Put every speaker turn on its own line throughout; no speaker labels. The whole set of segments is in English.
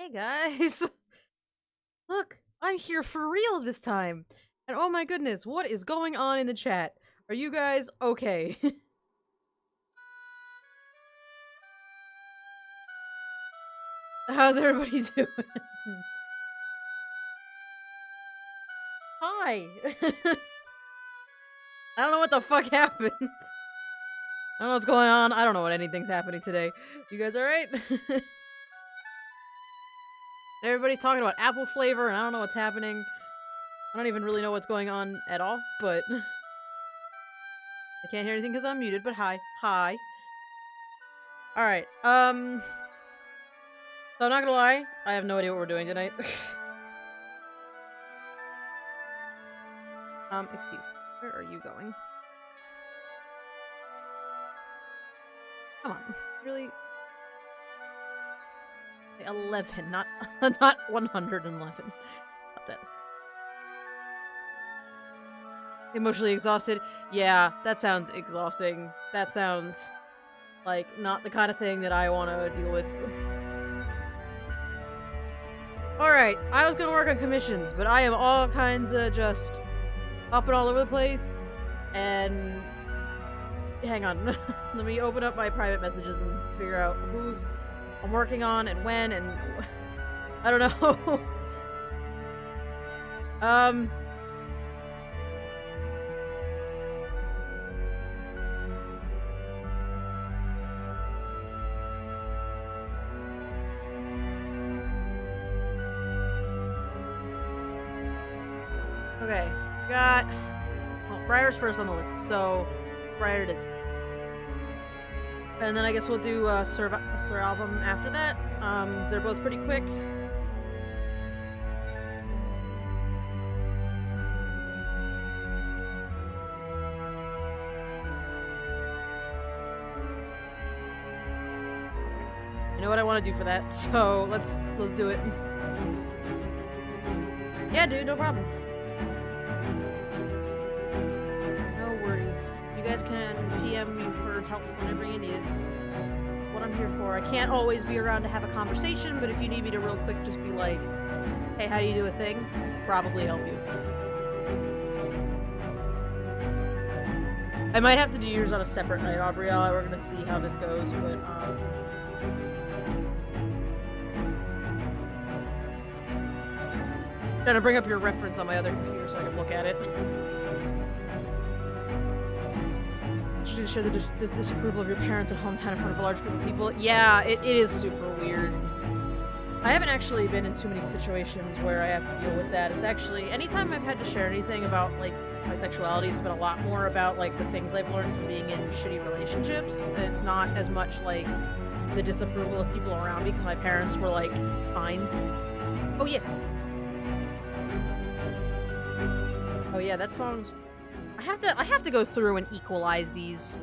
Hey guys! Look, I'm here for real this time! And oh my goodness, what is going on in the chat? Are you guys okay? How's everybody doing? Hi! I don't know what the fuck happened. I don't know what's going on. I don't know what anything's happening today. You guys alright? Everybody's talking about apple flavor, and I don't know what's happening. I don't even really know what's going on at all, but... I can't hear anything because I'm muted, but hi. Hi. Alright, so I'm not gonna lie, I have no idea what we're doing tonight. Excuse me, where are you going? Come on, really? 11, not 111. Not that. Emotionally exhausted? Yeah, that sounds exhausting. That sounds like not the kind of thing that I want to deal with. Alright, I was gonna work on commissions, but I am all kinds of just up and all over the place, and hang on. Let me open up my private messages and figure out who's I'm working on and when, and I don't know. Okay, got... Well, Briar's first on the list, so Briar it is. And then I guess we'll do Sir Album after that. They're both pretty quick. You know what I want to do for that, so let's do it. Yeah, dude, no problem. You guys can PM me for help whenever you need it. What I'm here for. I can't always be around to have a conversation, but if you need me to real quick just be like, hey, how do you do a thing? Probably help you. I might have to do yours on a separate night, Aubrielle. We're gonna see how this goes, but I'm trying to bring up your reference on my other computer so I can look at it. To show the disapproval of your parents at hometown in front of a large group of people. Yeah, it is super weird. I haven't actually been in too many situations where I have to deal with that. It's actually, anytime I've had to share anything about, like, my sexuality, it's been a lot more about, like, the things I've learned from being in shitty relationships. It's not as much, like, the disapproval of people around me, because my parents were, like, fine. Oh, yeah. Oh, yeah, that song's... I have to go through and equalize these.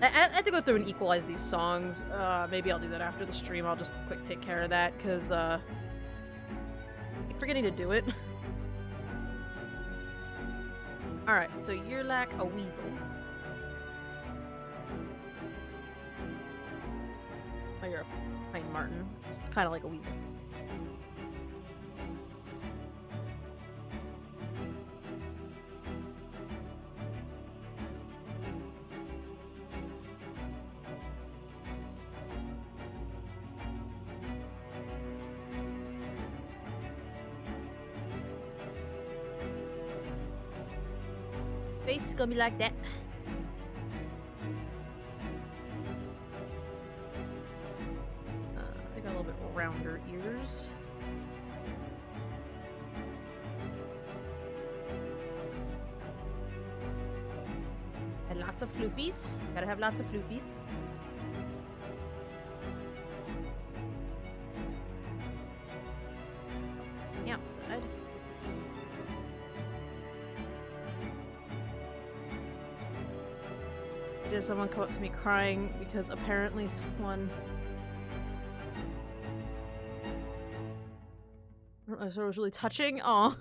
I have to go through and equalize these songs. Maybe I'll do that after the stream. I'll just quick take care of that, because, I keep forgetting to do it. Alright, so you're like a weasel. Oh, you're a Pine Martin. It's kind of like a weasel. Face is gonna be like that. They got a little bit rounder ears. And lots of floofies. Gotta have lots of floofies. Outside. Did someone come up to me crying because apparently someone... I thought it was really touching. Aw.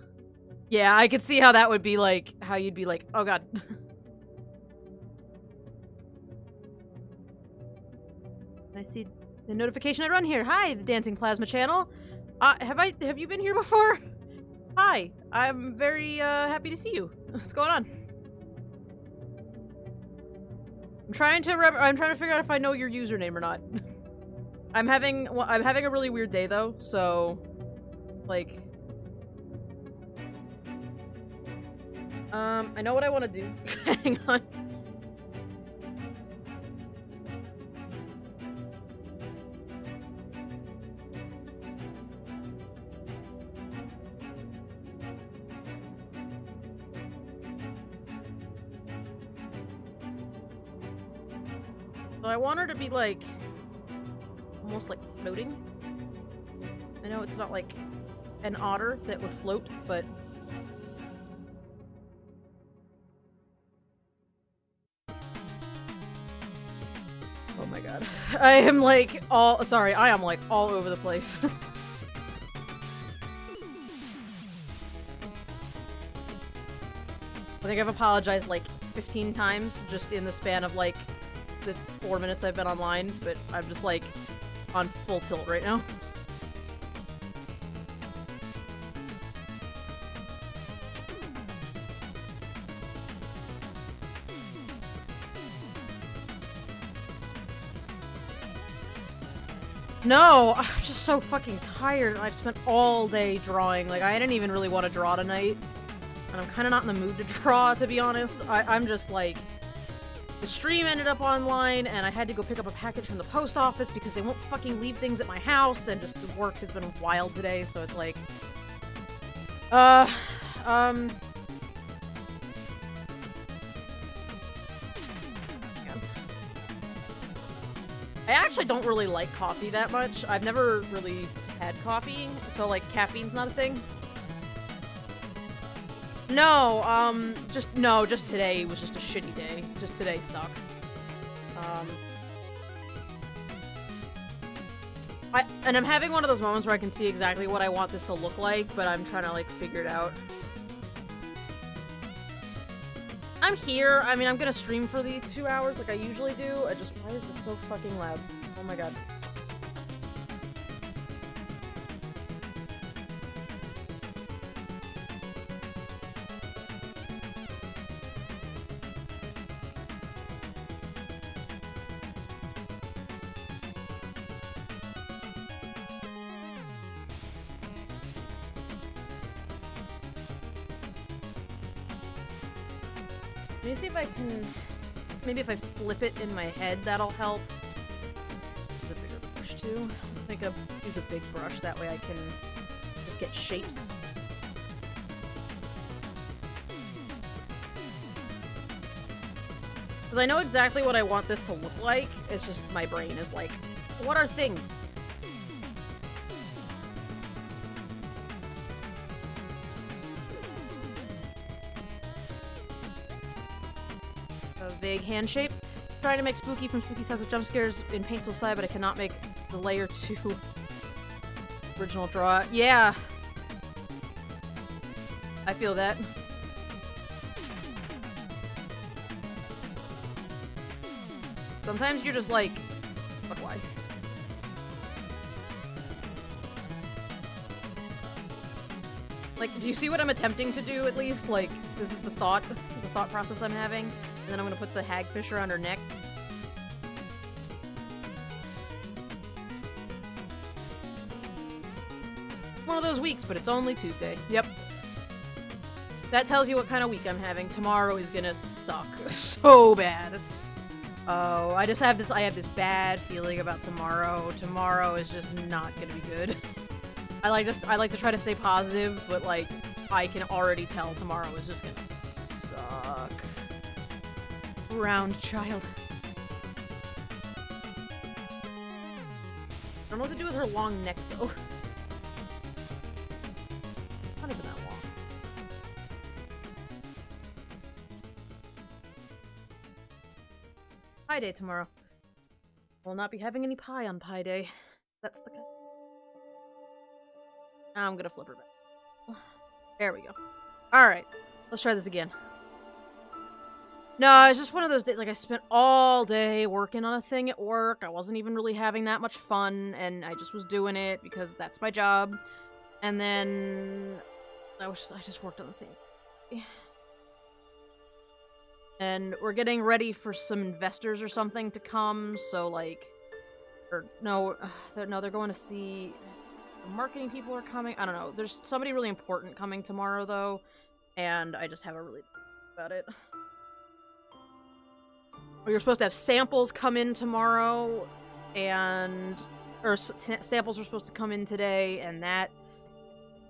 Yeah, I could see how that would be like, how you'd be like, oh god. I see the notification I run here. Hi, the Dancing Plasma channel. Have you been here before? Hi, I'm very happy to see you. What's going on? I'm trying to figure out if I know your username or not. I'm having a really weird day though, so like I know what I want to do. Hang on. So I want her to be like almost like floating. I know it's not like an otter that would float, but oh my god. I am like all over the place. I think I've apologized like 15 times just in the span of like the 4 minutes I've been online, but I'm just like on full tilt right now. No, I'm just so fucking tired. I've spent all day drawing. Like, I didn't even really want to draw tonight. And I'm kind of not in the mood to draw, to be honest. I'm just like... The stream ended up online, and I had to go pick up a package from the post office because they won't fucking leave things at my house, and just the work has been wild today, so it's like... I actually don't really like coffee that much. I've never really had coffee, so like caffeine's not a thing. No, just today was just a shitty day. Just today sucked. And I'm having one of those moments where I can see exactly what I want this to look like, but I'm trying to like figure it out. I'm here. I mean, I'm gonna stream for the 2 hours like I usually do. Why is this so fucking loud? Oh my god. Let me see if I can... Maybe if I flip it in my head, that'll help. Use a bigger brush, too. Let's use a big brush, that way I can just get shapes. Because I know exactly what I want this to look like, it's just my brain is like, what are things? Vague hand shape. Trying to make Spooky from Spooky's House of Jump Scares in Paint Tool Side, but I cannot make the layer 2 original draw. Yeah. I feel that. Sometimes you're just like, but why? Like, do you see what I'm attempting to do, at least? Like, this is the thought process I'm having. And then I'm gonna put the hagfish around her neck. One of those weeks, but it's only Tuesday. Yep. That tells you what kind of week I'm having. Tomorrow is gonna suck so bad. Oh, I have this bad feeling about tomorrow. Tomorrow is just not gonna be good. I like to try to stay positive, but like I can already tell tomorrow is just gonna suck. Round child. I don't know what to do with her long neck though. Not even that long. Pie day tomorrow. We'll not be having any pie on Pie Day. That's the kind. I'm gonna flip her back. There we go. Alright. Let's try this again. No, it's just one of those days, like, I spent all day working on a thing at work. I wasn't even really having that much fun, and I just was doing it because that's my job. And then I just worked on the same thing. And we're getting ready for some investors or something to come, so, like, or, no, they're going to see, the marketing people are coming. I don't know. There's somebody really important coming tomorrow, though, and I just haven't really about it. We were supposed to have samples come in tomorrow, or samples were supposed to come in today, and that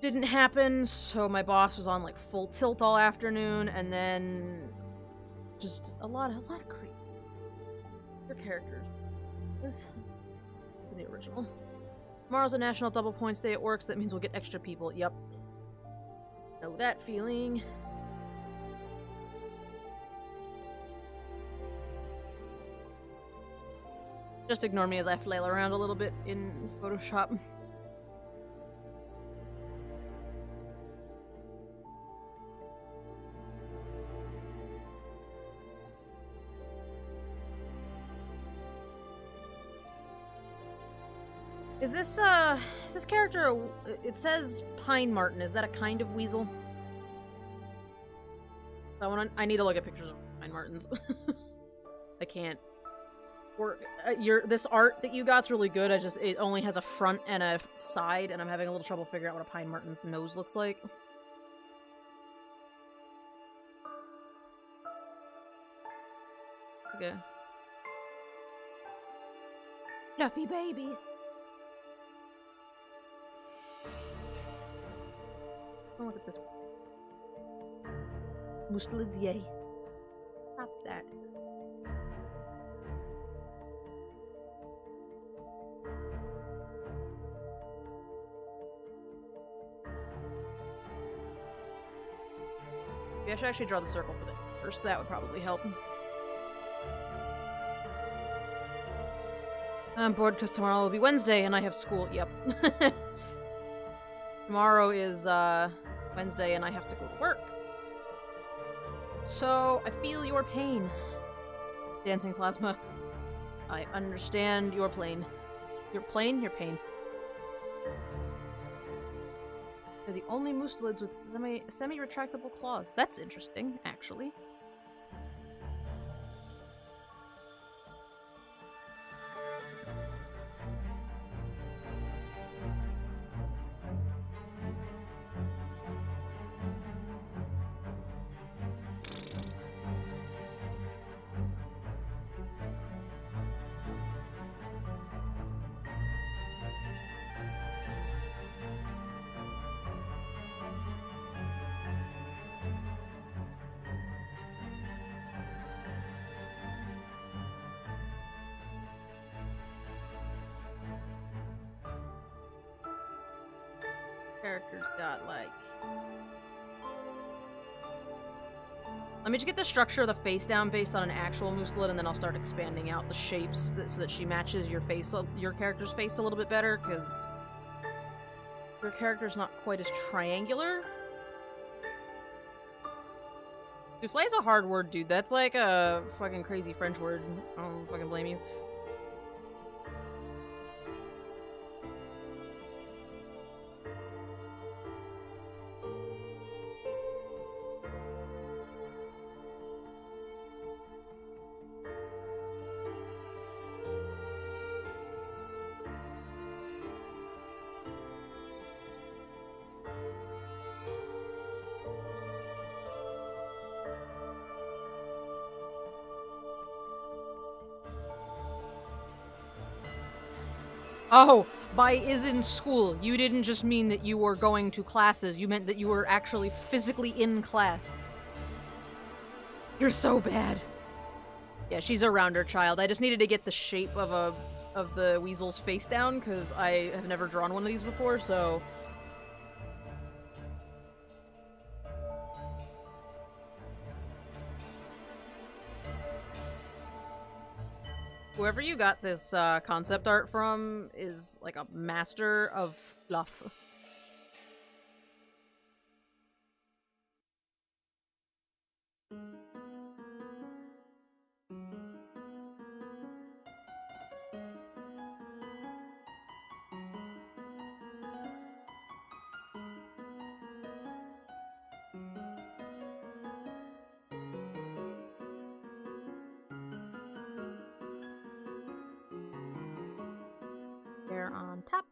didn't happen, so my boss was on, like, full tilt all afternoon, and then just a lot of creep. Your characters. This is the original. Tomorrow's a National Double Points Day at work, so that means we'll get extra people. Yep. Know that feeling. Just ignore me as I flail around a little bit in Photoshop. Is this character it says Pine Marten, is that a kind of weasel? I need to look at pictures of Pine Martens. I can't. This art that you got's really good. It only has a front and a side, and I'm having a little trouble figuring out what a Pine Marten's nose looks like. Okay. Fluffy babies. Oh, look at this one. Mustelids, yay. Stop that. Maybe I should actually draw the circle for the first. That would probably help. I'm bored because tomorrow will be Wednesday and I have school. Yep. Tomorrow is Wednesday and I have to go to work. So I feel your pain. Dancing Plasma. I understand your pain. Your pain? Your pain. They're the only mustelids with semi-retractable claws. That's interesting, actually. Characters got, like... Let me just get the structure of the face down based on an actual mustelid, and then I'll start expanding out the shapes so that she matches your character's face a little bit better, because your character's not quite as triangular. Souffle is a hard word, dude. That's like a fucking crazy French word. I don't fucking blame you. Oh, by is in school, you didn't just mean that you were going to classes, you meant that you were actually physically in class. You're so bad. Yeah, she's a rounder child. I just needed to get the shape of the weasel's face down, because I have never drawn one of these before, so... Whoever you got this concept art from is like a master of fluff. there on top.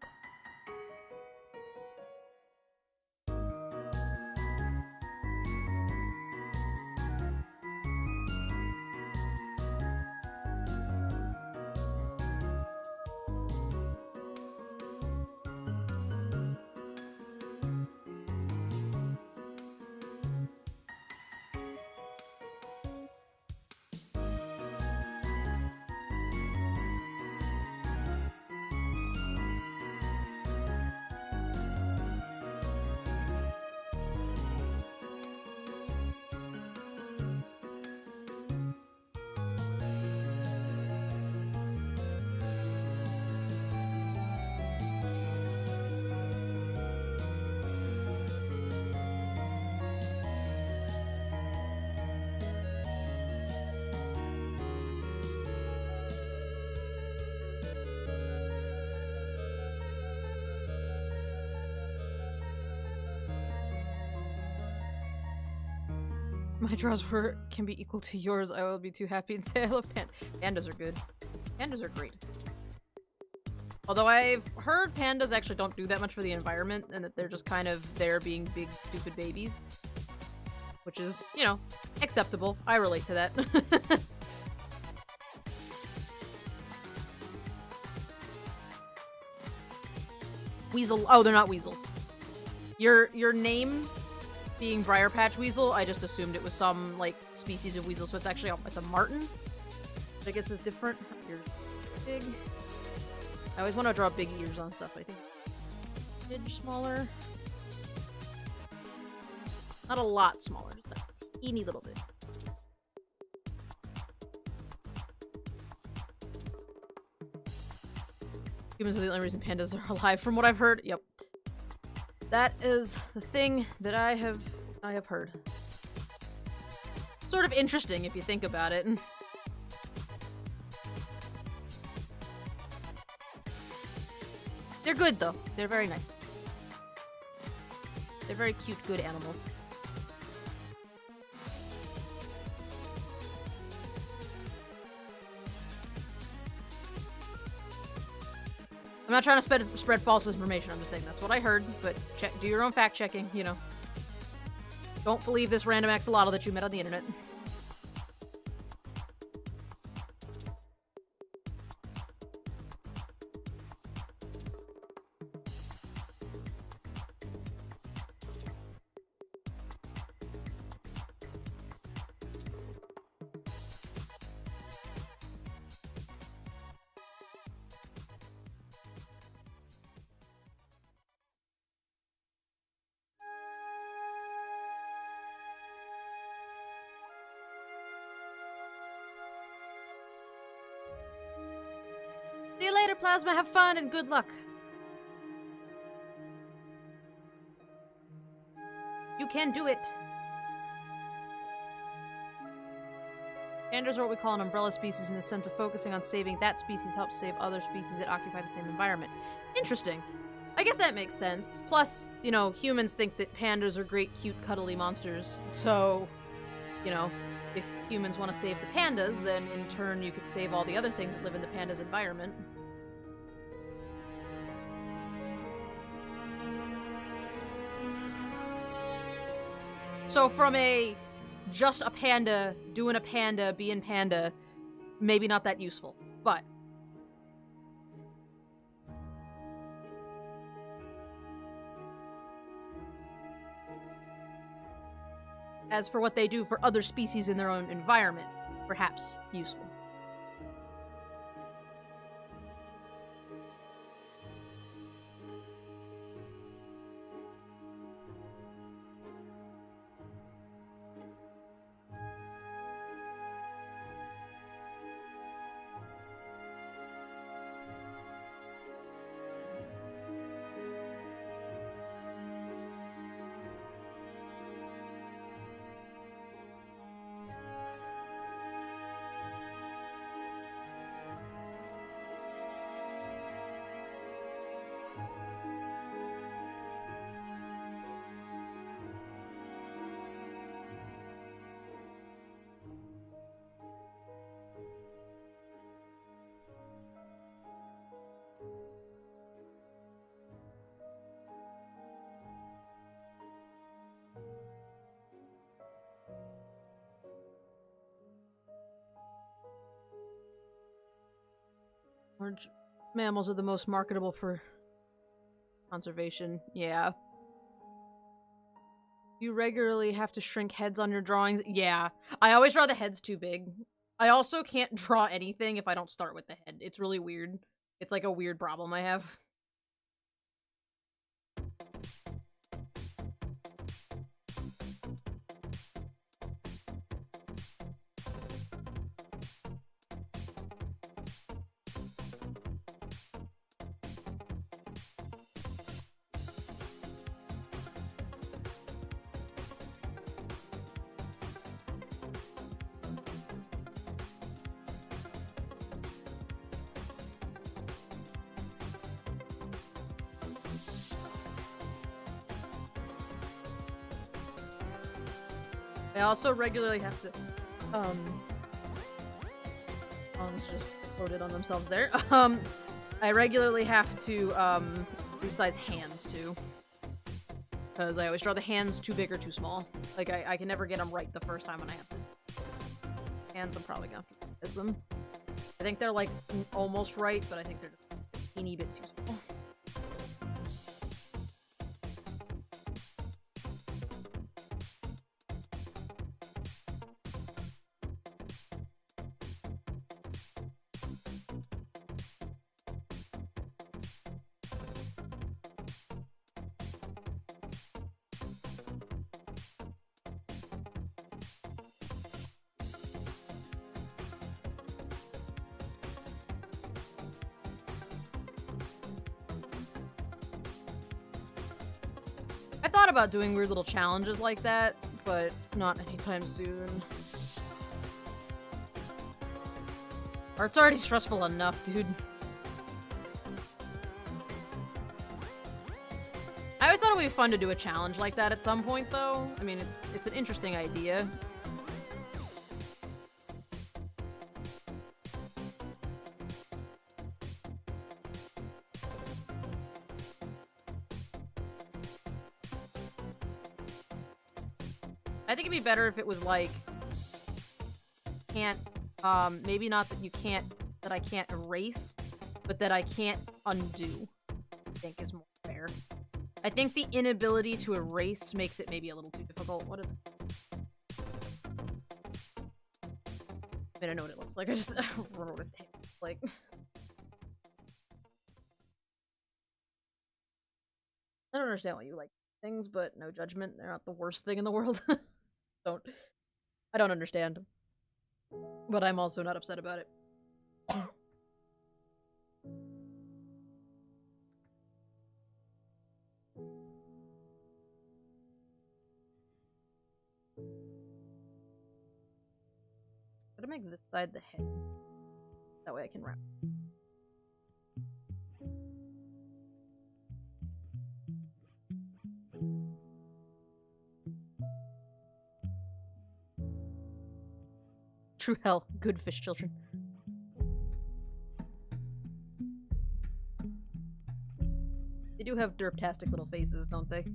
My draws can be equal to yours. I will be too happy and say I love pandas are good. Pandas are great. Although I've heard pandas actually don't do that much for the environment and that they're just kind of there being big, stupid babies. Which is, you know, acceptable. I relate to that. Weasel. Oh, they're not weasels. Your name being Briar Patch Weasel, I just assumed it was some, like, species of weasel, so it's actually it's a marten, which I guess is different. Ears big. I always want to draw big ears on stuff, I think. Edge smaller. Not a lot smaller, just a teeny little bit. Humans are the only reason pandas are alive, from what I've heard. Yep. That is the thing that I have heard. Sort of interesting if you think about it. They're good though. They're very nice. They're very cute, good animals. I'm not trying to spread false information, I'm just saying that's what I heard, but do your own fact checking, you know. Don't believe this random axolotl that you met on the internet. See you later, Plasma. Have fun and good luck. You can do it. Pandas are what we call an umbrella species in the sense of focusing on saving that species helps save other species that occupy the same environment. Interesting. I guess that makes sense. Plus, you know, humans think that pandas are great, cute, cuddly monsters. So, you know, if humans want to save the pandas, then in turn you could save all the other things that live in the panda's environment. So from just a panda, doing a panda, being panda, maybe not that useful, but... As for what they do for other species in their own environment, perhaps useful. Large mammals are the most marketable for conservation. Yeah. You regularly have to shrink heads on your drawings. Yeah. I always draw the heads too big. I also can't draw anything if I don't start with the head. It's really weird. It's like a weird problem I have. I also regularly have to, songs just loaded on themselves there. I regularly have to, resize hands, too. Because I always draw the hands too big or too small. Like, I can never get them right the first time when I have to. Hands, I'm probably gonna have to resize them. I think they're, like, almost right, but I think they're just a teeny bit too small. I thought about doing weird little challenges like that, but not anytime soon. Art's already stressful enough, dude. I always thought it would be fun to do a challenge like that at some point, though. I mean, it's an interesting idea. I think it'd be better if it was like, can't, maybe not that you can't, that I can't erase, but that I can't undo, I think is more fair. I think the inability to erase makes it maybe a little too difficult. What is it? I don't know what it looks like. I just remember what his tail looks like. I don't understand why you like things, but no judgment. They're not the worst thing in the world. I don't understand. But I'm also not upset about it. Gotta make this side the head. That way I can wrap. True hell. Good fish children. They do have derptastic little faces, don't they?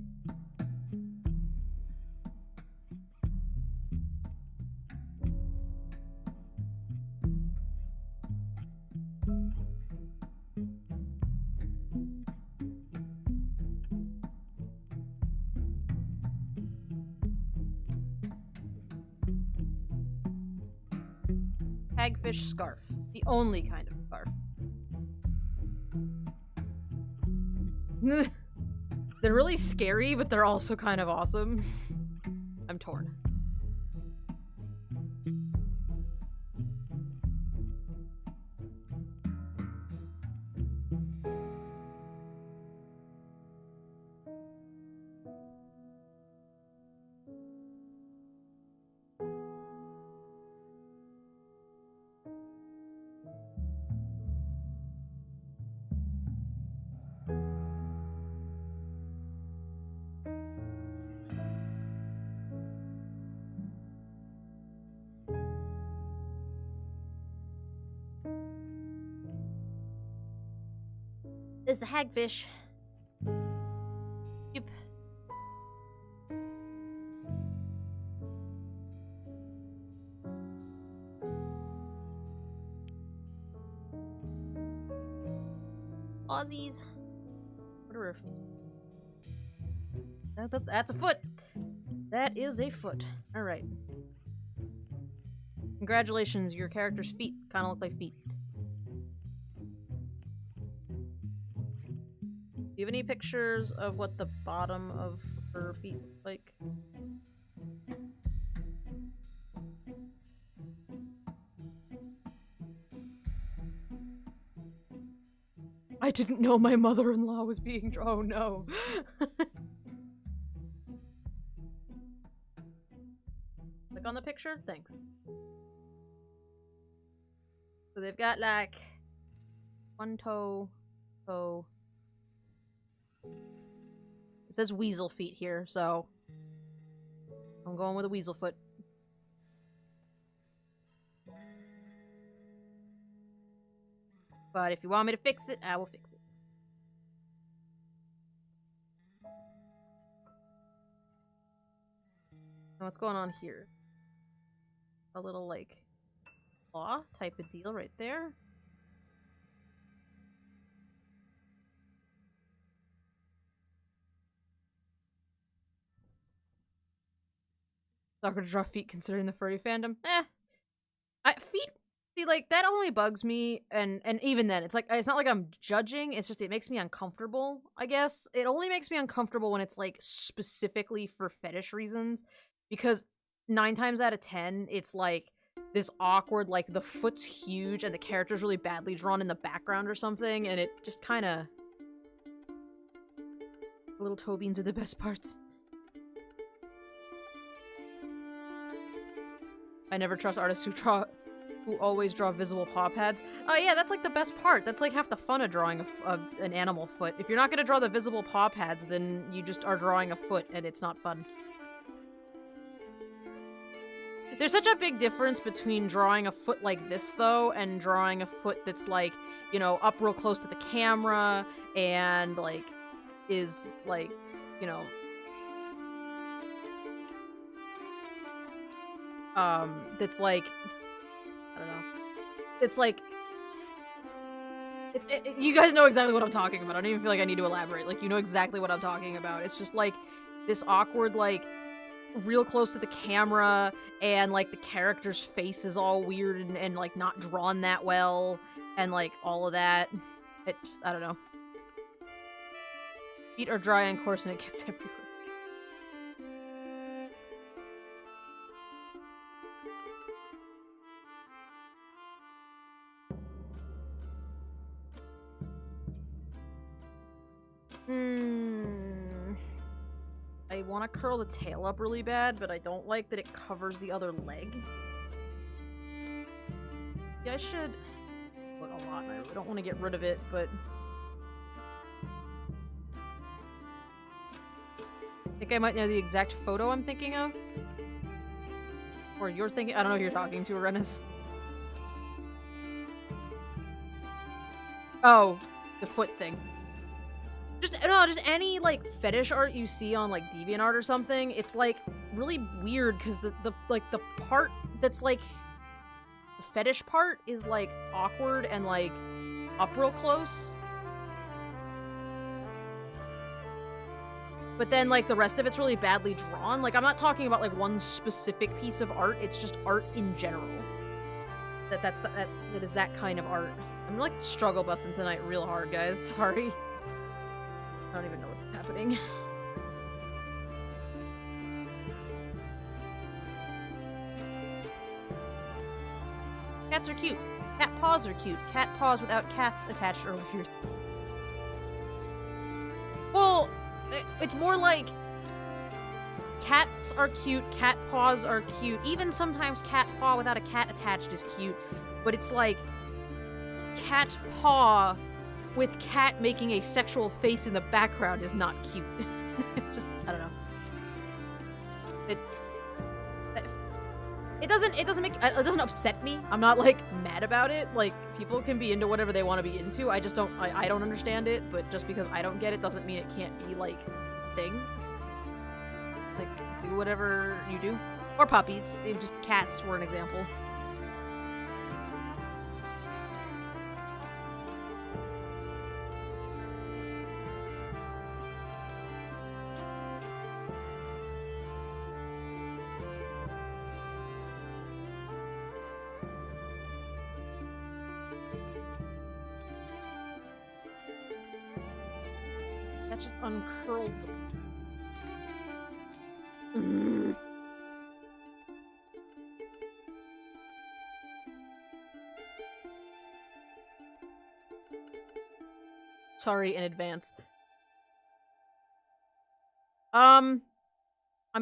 Hagfish scarf. The only kind of scarf. They're really scary, but they're also kind of awesome. I'm torn. This is a hagfish. Yep. pawsies. What are that's a foot. That is a foot. All right. Congratulations, your character's feet kind of look like feet. Do you have any pictures of what the bottom of her feet look like? I didn't know my mother-in-law was being drawn. Oh no. Click on the picture? Thanks. So they've got like one toe. It says weasel feet here, so I'm going with a weasel foot. But if you want me to fix it, I will fix it. Now what's going on here? A little, like, claw type of deal right there. Not gonna draw feet considering the furry fandom. Feet, see, like, that only bugs me, and even then, it's like, it's not like I'm judging, it's just, it makes me uncomfortable, I guess. It only makes me uncomfortable when it's, like, specifically for fetish reasons, because 9 times out of 10, it's, like, this awkward, like, the foot's huge, and the character's really badly drawn in the background or something, and it just kinda... Little toe beans are the best parts. I never trust artists who always draw visible paw pads. Oh yeah, that's like the best part. That's like half the fun of drawing an animal foot. If you're not gonna draw the visible paw pads, then you just are drawing a foot and it's not fun. There's such a big difference between drawing a foot like this, though, and drawing a foot that's like, you know, up real close to the camera and like, is like, you know, that's like, I don't know. It's like, you guys know exactly what I'm talking about. I don't even feel like I need to elaborate. Like, you know exactly what I'm talking about. It's just like this awkward, like, real close to the camera, and like the character's face is all weird and like not drawn that well, and like all of that. It just, I don't know. Feet are dry and coarse and it gets everywhere. I want to curl the tail up really bad, but I don't like that it covers the other leg. Yeah, I should put a lot, and I really don't want to get rid of it, but... I think I might know the exact photo I'm thinking of. Or you're thinking- I don't know who you're talking to, Arenas. Oh, the foot thing. Just any, like, fetish art you see on, like, DeviantArt or something, it's, like, really weird, because the part that's, like, the fetish part is, like, awkward and, like, up real close. But then, like, the rest of it's really badly drawn. Like, I'm not talking about, like, one specific piece of art, it's just art in general. That is that kind of art. I'm, like, struggle busting tonight real hard, guys. Sorry. I don't even know what's happening. Cats are cute. Cat paws are cute. Cat paws without cats attached are weird. Well, it's more like cats are cute, cat paws are cute. Even sometimes cat paw without a cat attached is cute. But it's like cat paw with cat making a sexual face in the background is not cute. Just, I don't know. It doesn't upset me. I'm not, like, mad about it. Like, people can be into whatever they want to be into. I just don't, I don't understand it, but just because I don't get it doesn't mean it can't be, like, a thing. Like, do whatever you do. Or puppies. Just cats were an example. That just uncurled the... Sorry in advance. I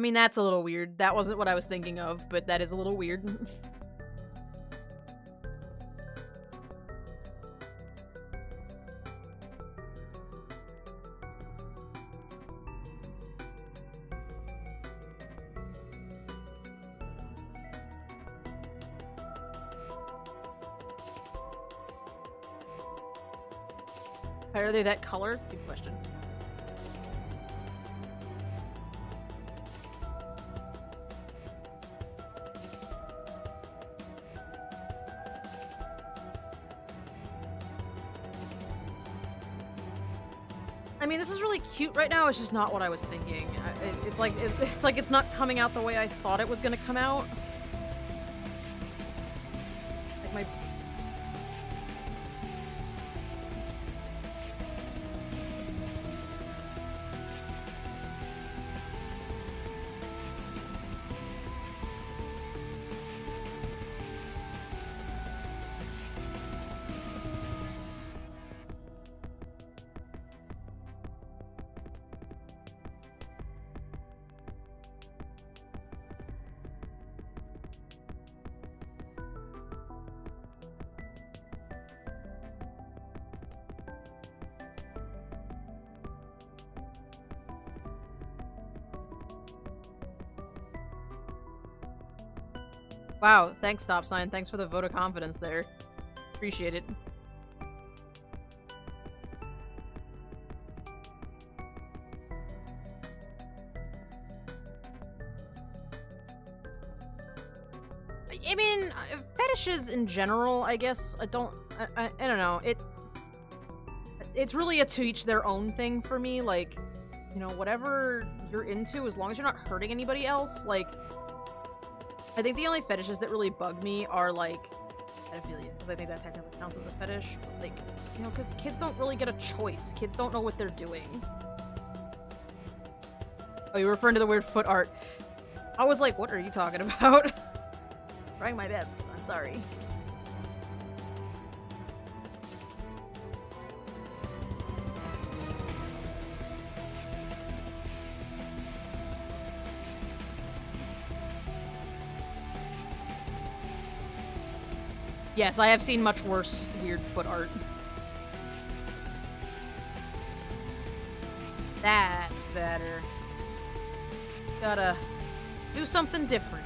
mean, that's a little weird. That wasn't what I was thinking of, but that is a little weird. Are they that color? Good question. I mean, this is really cute right now. It's just not what I was thinking. It's like it's not coming out the way I thought it was gonna come out. Like my... Wow, thanks, Stop Sign. Thanks for the vote of confidence there. Appreciate it. I mean, fetishes in general, I guess, I don't know. It's really a to each their own thing for me. Like, you know, whatever you're into, as long as you're not hurting anybody else, like... I think the only fetishes that really bug me are, like, pedophilia, because I think that technically counts as a fetish. But, like, you know, because kids don't really get a choice. Kids don't know what they're doing. Oh, you're referring to the weird foot art. I was like, what are you talking about? Trying my best. I'm sorry. Yes, I have seen much worse weird foot art. That's better. Gotta do something different.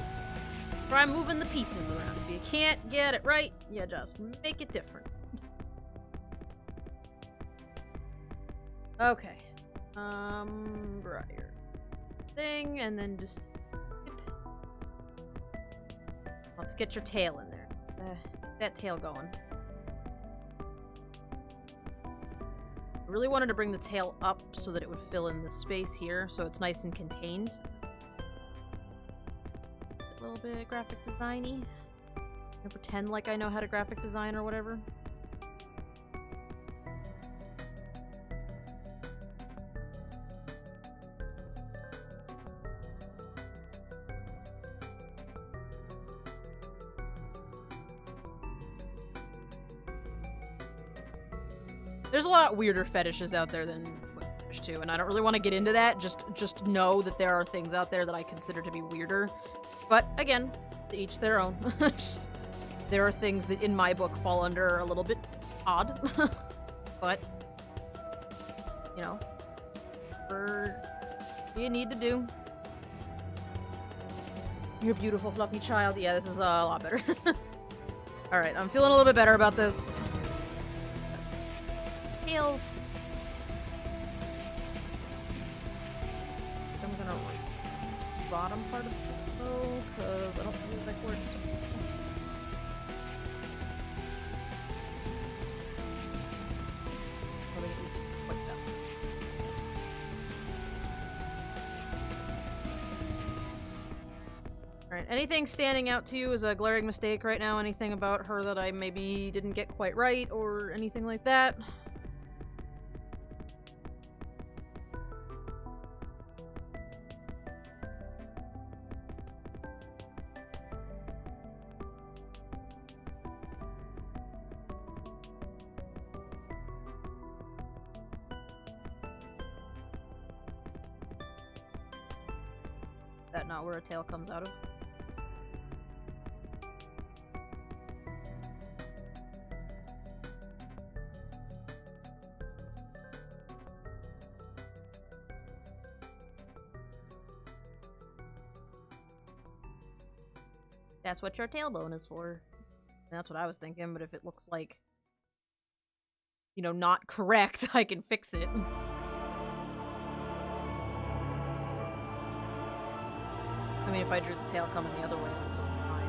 Try moving the pieces around. If you can't get it right, you just make it different. Okay. Briar thing, and then just... Let's get your tail in there. That tail going. I really wanted to bring the tail up so that it would fill in the space here, so it's nice and contained. A little bit graphic designy. I pretend like I know how to graphic design or whatever. There's a lot weirder fetishes out there than foot fetish too, and I don't really want to get into that. Just know that there are things out there that I consider to be weirder. But again, to each their own. There are things that in my book fall under a little bit odd. But, you know, for what you need to do. You're a beautiful, fluffy child. Yeah, this is a lot better. Alright, I'm feeling a little bit better about this. Tails. I'm gonna write this bottom part of the flow, because I don't feel like words. Alright, anything standing out to you as a glaring mistake right now? Anything about her that I maybe didn't get quite right, or anything like that? That not where a tail comes out of? That's what your tailbone is for. That's what I was thinking, but if it looks like, you know, not correct, I can fix it. I mean, if I drew the tail coming the other way, it would still be fine.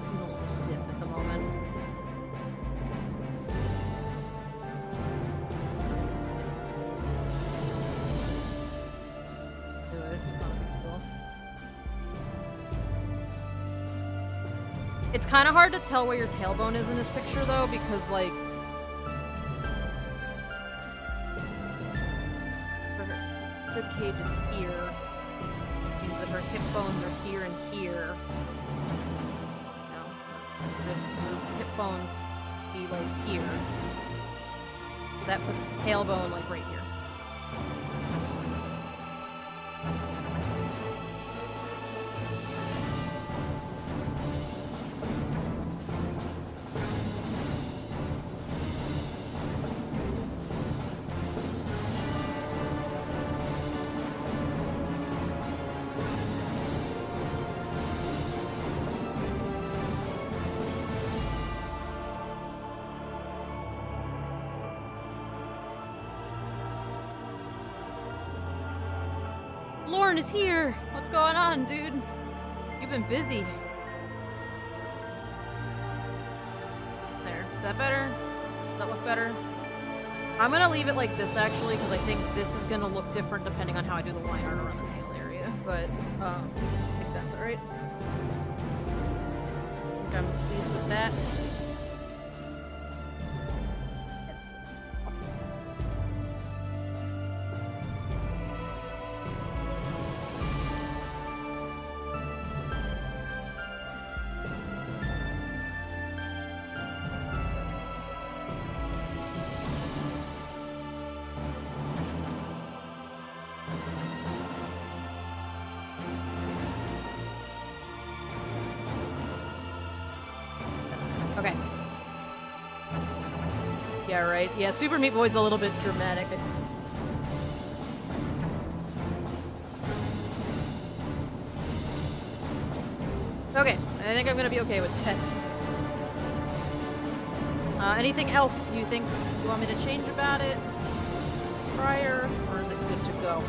Seems a little stiff at the moment. Do it. It's not a big deal. It's kind of hard to tell where your tailbone is in this picture, though, because, like, her rib cage is here. Which means that her hip bones are here and here. No, her hip bones be, like, here. That puts the tailbone, like, right here. Lauren is here! What's going on, dude? You've been busy. There. Is that better? Does that look better? I'm gonna leave it like this, actually, because I think this is gonna look different depending on how I do the line art around the tail area. But, I think that's alright. I think I'm pleased with that. Okay. Yeah, right. Yeah, Super Meat Boy's a little bit dramatic. Okay, I think I'm gonna be okay with that. Anything else you think you want me to change about it prior, or is it good to go?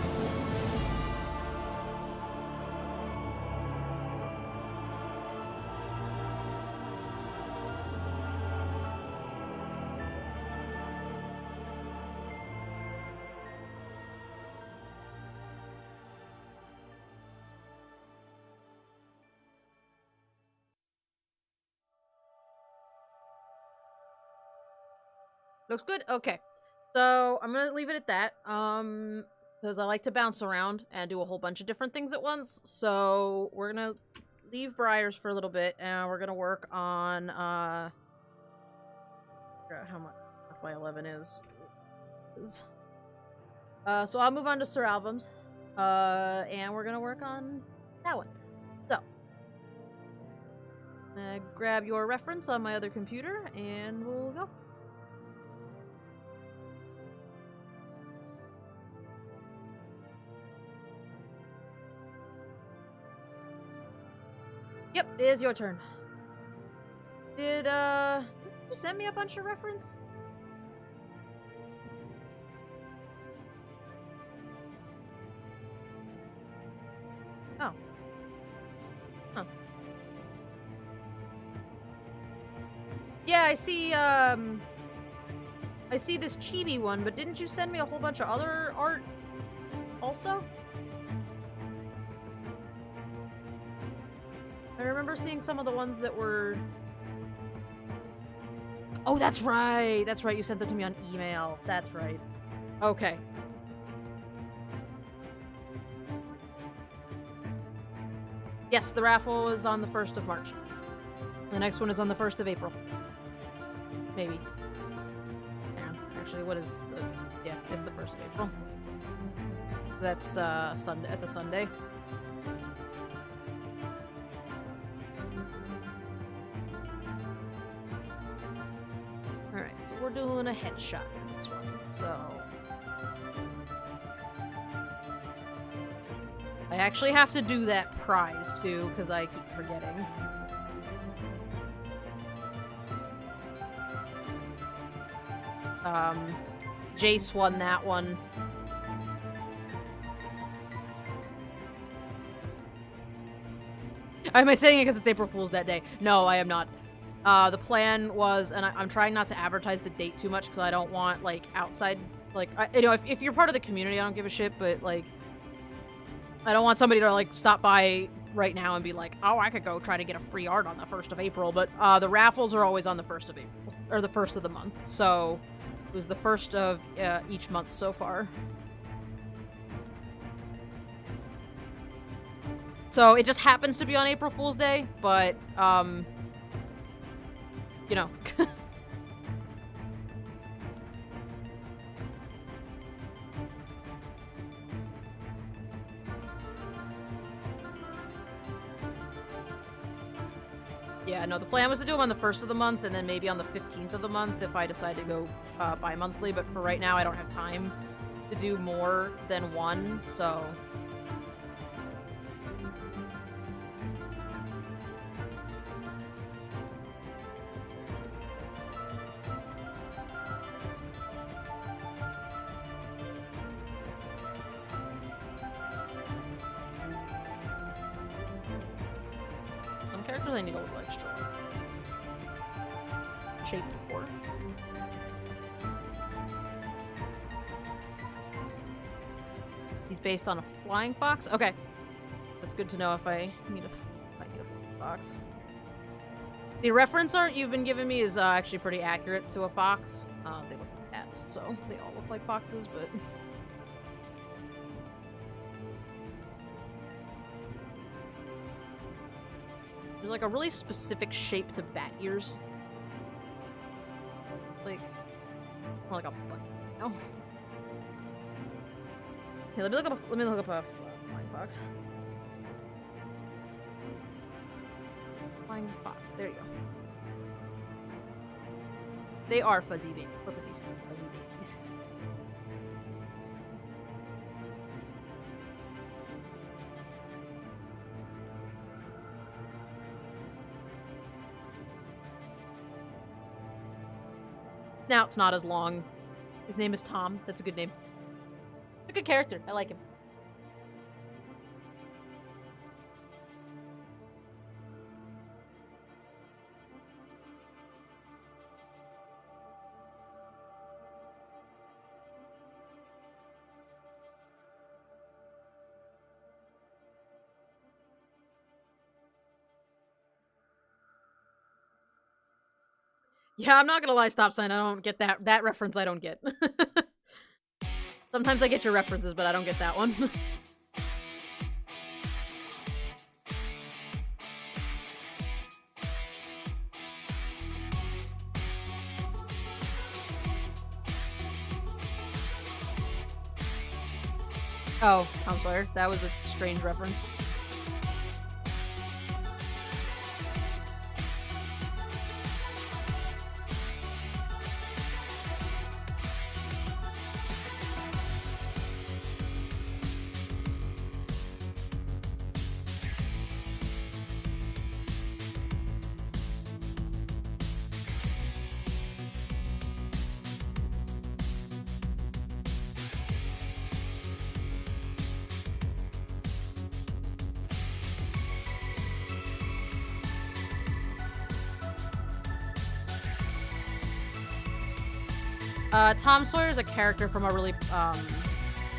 Looks good? Okay. So, I'm gonna leave it at that, because I like to bounce around and do a whole bunch of different things at once, so we're gonna leave Briars for a little bit, and we're gonna work on, figure out how much FY11 is. So I'll move on to Sir Albums, and we're gonna work on that one. So, grab your reference on my other computer, and we'll go. Yep, it is your turn. Did you send me a bunch of reference? Oh. Huh. Yeah, I see this chibi one, but didn't you send me a whole bunch of other art also? I remember seeing some of the ones that were... Oh, that's right! That's right, you sent them to me on email. That's right. Okay. Yes, the raffle is on the 1st of March. The next one is on the 1st of April. Maybe. Yeah, actually, what is the... Yeah, it's the 1st of April. That's Sunday. It's a Sunday. Alright, so we're doing a headshot for this one. So... I actually have to do that prize, too, because I keep forgetting. Jace won that one. Am I saying it because it's April Fool's that day? No, I am not. The plan was, and I'm trying not to advertise the date too much because I don't want, like, outside, like, you know, if you're part of the community, I don't give a shit, but, like, I don't want somebody to, like, stop by right now and be like, oh, I could go try to get a free art on the 1st of April, but the raffles are always on the 1st of April, or the 1st of the month, so it was the 1st of each month so far. So it just happens to be on April Fool's Day, but, you know. Yeah, no, the plan was to do them on the 1st of the month and then maybe on the 15th of the month if I decide to go bi-monthly, but for right now I don't have time to do more than one, so... characters I need a little extra shape for. He's based on a flying fox? Okay. That's good to know if I need a flying fox. The reference art you've been giving me is actually pretty accurate to a fox. They look like cats, so they all look like foxes, but... There's like a really specific shape to bat ears. Like, more like a butt. No. Here, let me look up a flying fox. Flying fox. There you go. They are fuzzy babies. Look at these fuzzy babies. Now it's not as long. His name is Tom. That's a good name. It's a good character. I like him. Yeah, I'm not gonna lie, stop sign. I don't get that. That reference I don't get. Sometimes I get your references, but I don't get that one. Oh, I'm sorry. That was a strange reference. Tom Sawyer is a character from a really, I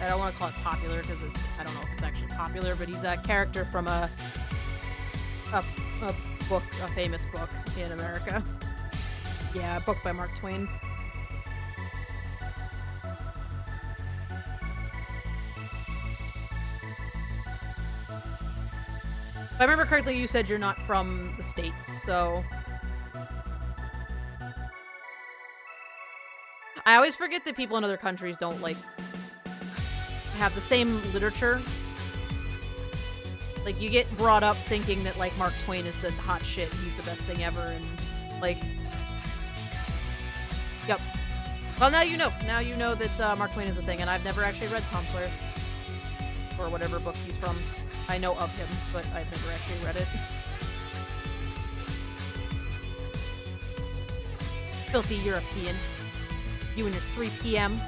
don't want to call it popular because I don't know if it's actually popular, but he's a character from a book, a famous book in America. Yeah, a book by Mark Twain. If I remember correctly, you said you're not from the States, so... I always forget that people in other countries don't, like, have the same literature. Like, you get brought up thinking that, like, Mark Twain is the hot shit, he's the best thing ever, and, like... Yep. Well, now you know. Now you know that Mark Twain is a thing, and I've never actually read Tom Sawyer. Or whatever book he's from. I know of him, but I've never actually read it. Filthy European. You and your 3 p.m.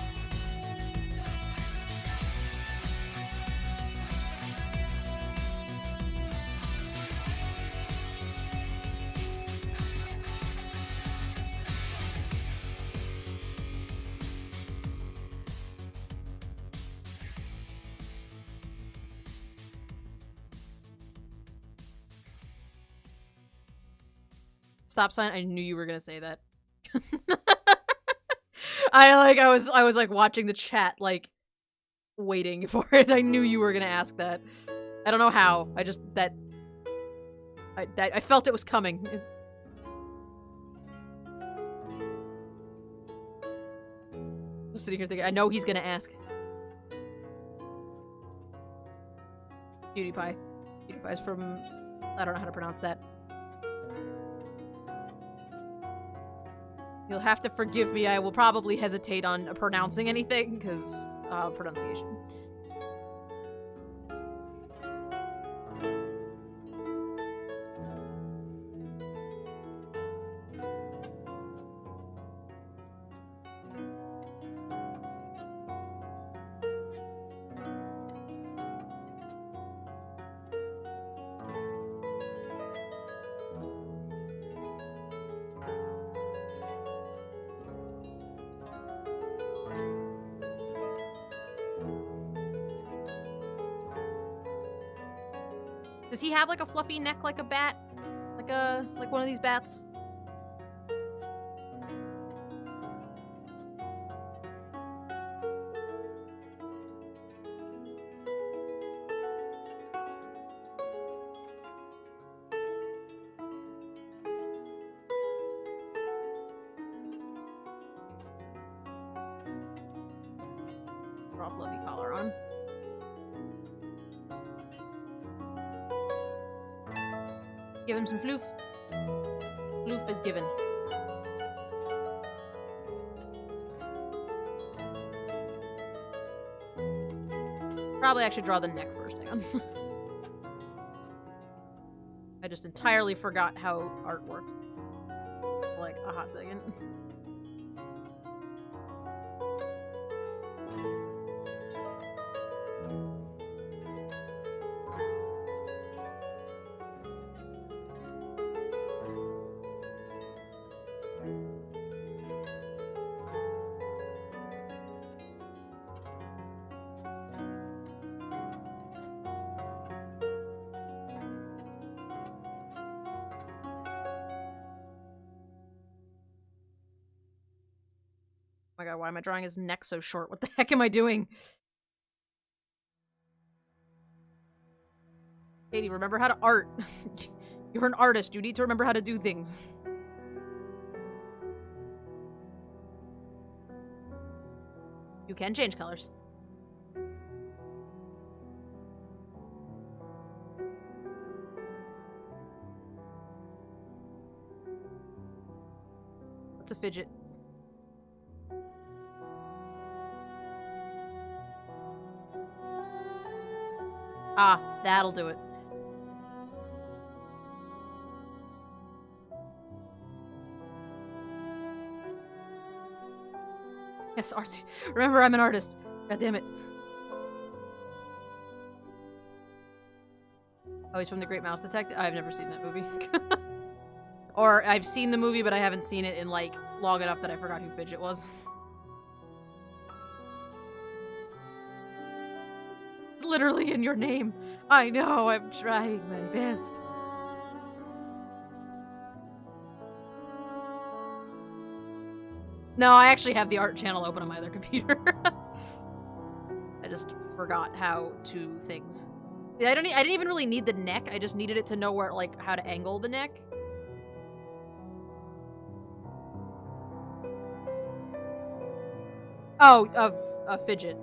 Stop sign. I knew you were gonna say that. I was like watching the chat, like waiting for it. I knew you were gonna ask that. I don't know how. I just I felt it was coming. Just sitting here thinking, I know he's gonna ask. PewDiePie. PewDiePie's from, I don't know how to pronounce that. You'll have to forgive me, I will probably hesitate on pronouncing anything, because, pronunciation. Does he have like a fluffy neck like a bat? Like one of these bats? Draw fluffy collar on. Give him some floof. Floof is given. Probably actually draw the neck first. Hang on. I just entirely forgot how art worked. Like a hot second. Oh my god, why am I drawing his neck so short? What the heck am I doing? Katie, remember how to art. You're an artist. You need to remember how to do things. You can change colors. What's a fidget? Ah, that'll do it. Yes, artsy. Remember, I'm an artist. God damn it. Oh, he's from The Great Mouse Detective? I've never seen that movie. Or I've seen the movie, but I haven't seen it in, like, long enough that I forgot who Fidget was. It's literally in your name. I know, I'm trying my best. No, I actually have the art channel open on my other computer. I just forgot how to things. Yeah, I didn't even really need the neck. I just needed it to know where, like, how to angle the neck. Oh, a fidget.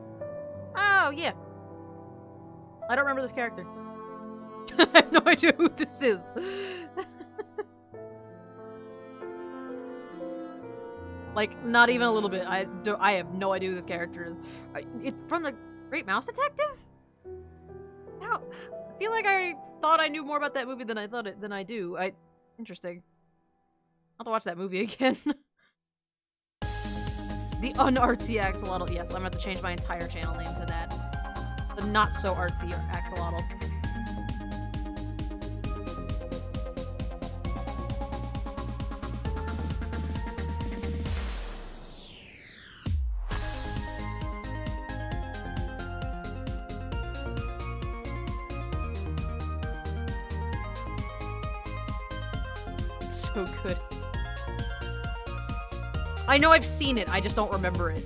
Oh, yeah. I don't remember this character. I have no idea who this is. Like, not even a little bit. I have no idea who this character is. It's from the Great Mouse Detective? I feel like I thought I knew more about that movie than I do. Interesting. I'll have to watch that movie again. The unartsy axolotl. Yes, I'm gonna have to change my entire channel name to that. The not so artsy axolotl. It's so good. I know I've seen it, I just don't remember it.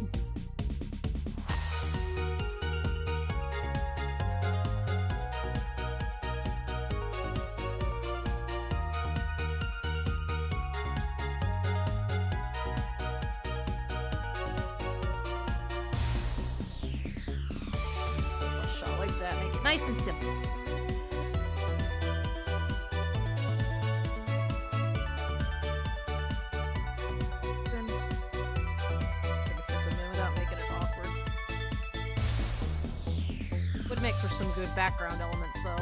A shot like that, make it nice and simple. Make for some good background elements, though.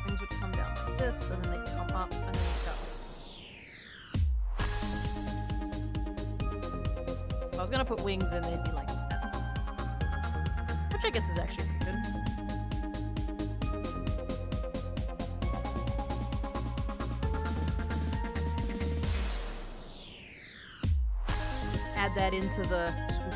Things would come down like this, and then they come up, and then go. If I was gonna put wings in, they'd be like that. Which I guess is actually pretty good. Add that into the swoosh.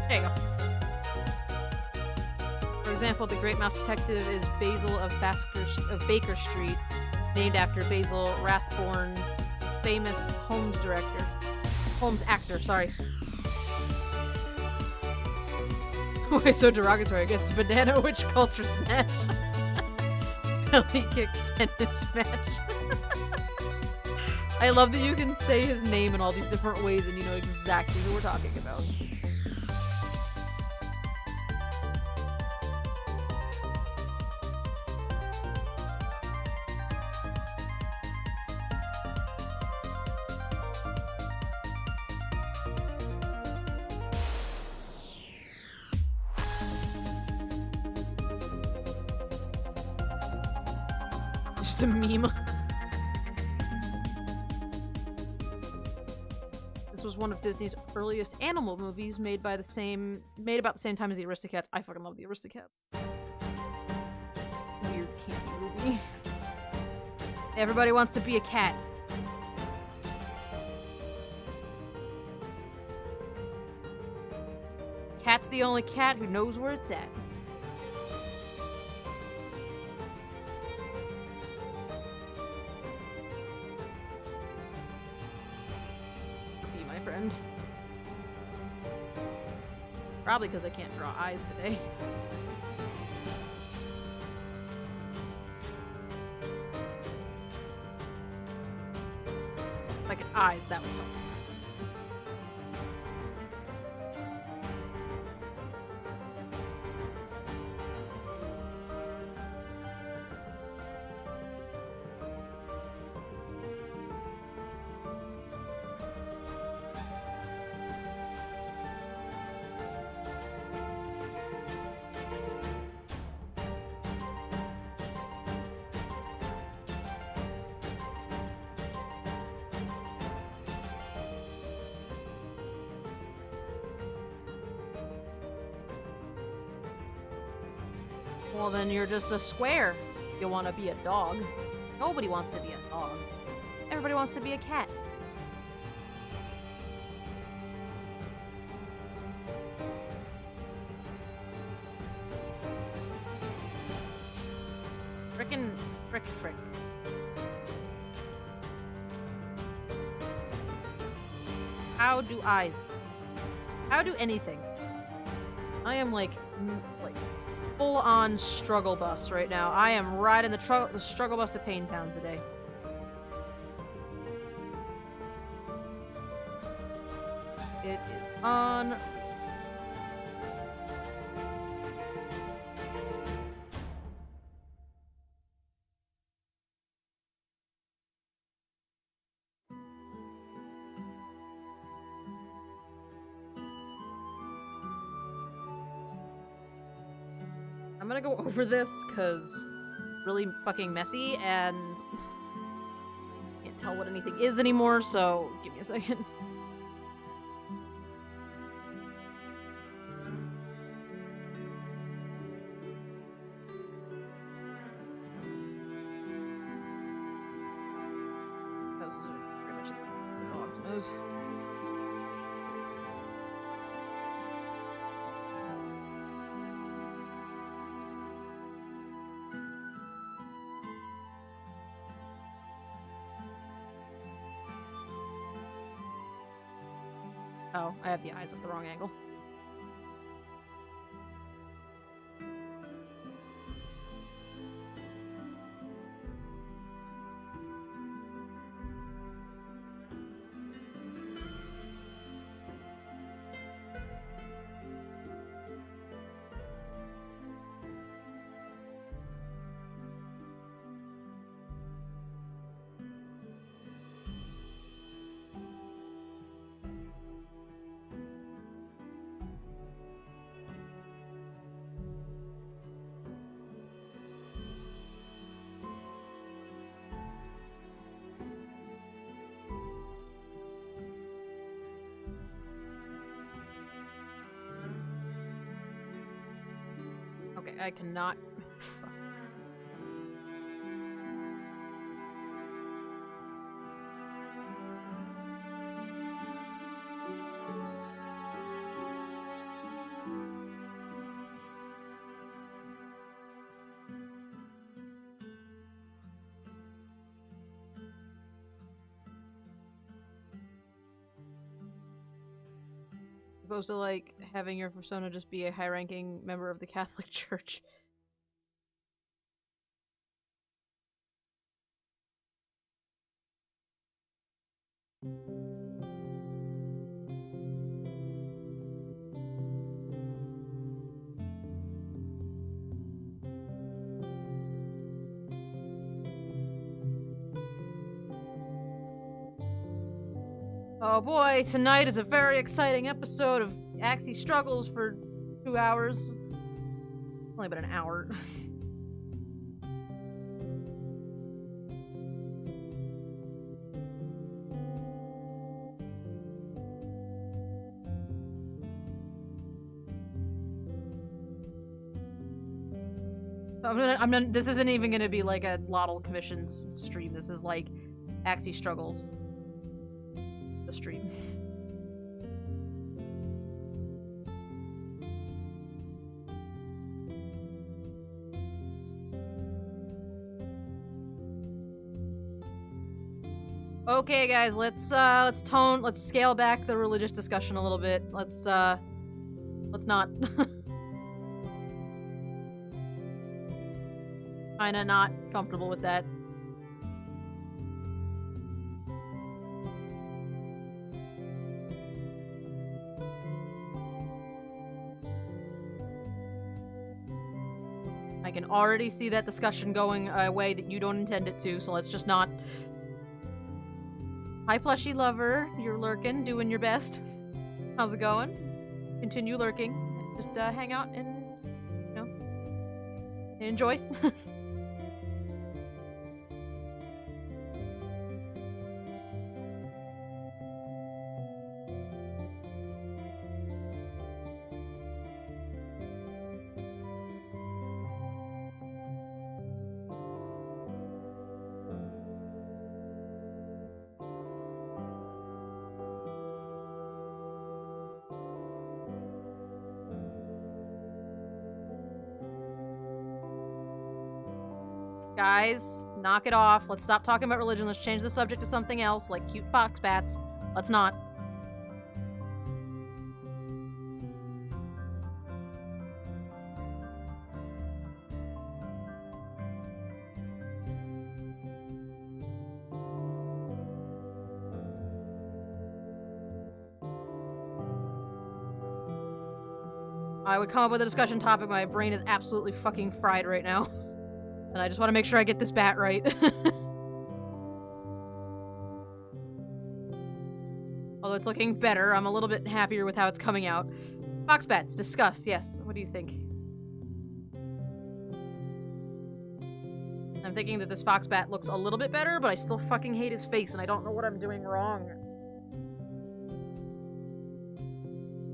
There you go. For example, the Great Mouse Detective is Basil of Baker Street, named after Basil Rathbone, famous Holmes actor, sorry. Why so derogatory against Banana Witch Culture Snatch? Belly kick tennis match. I love that you can say his name in all these different ways and you know exactly who we're talking about. Just a meme. This was one of Disney's earliest animal movies, made about the same time as the Aristocats. I fucking love the Aristocats. Weird campy movie. Everybody wants to be a cat. Cat's the only cat who knows where it's at. Friend. Probably because I can't draw eyes today. If I could eyes, that would help. Well, then you're just a square. You want to be a dog. Nobody wants to be a dog. everybody wants to be a cat. Frickin' frick. How do anything? I am like full on struggle bus right now. I am riding the struggle bus to Pain Town today. It is on. I'm gonna go over this because it's really fucking messy and can't tell what anything is anymore, so give me a second. That was pretty much the dog's nose. Oh, I have the eyes at the wrong angle. Okay, I cannot. Opposed to like having your persona just be a high-ranking member of the Catholic Church. Oh boy, tonight is a very exciting episode of Axie Struggles for 2 hours. Only been an hour. This isn't even gonna be like a Lotl commissions stream. This is like Axie Struggles. The stream. Okay, guys, let's scale back the religious discussion a little bit. Let's not. Kinda not comfortable with that. I can already see that discussion going a way that you don't intend it to, so let's just not. Hi, plushy lover. You're lurking, doing your best. How's it going? Continue lurking. Just hang out and, you know, enjoy. Guys, knock it off. Let's stop talking about religion. Let's change the subject to something else, like cute fox bats. Let's not. I would come up with a discussion topic. My brain is absolutely fucking fried right now. And I just want to make sure I get this bat right. Although it's looking better, I'm a little bit happier with how it's coming out. Fox bats, discuss, yes. What do you think? I'm thinking that this fox bat looks a little bit better, but I still fucking hate his face, and I don't know what I'm doing wrong.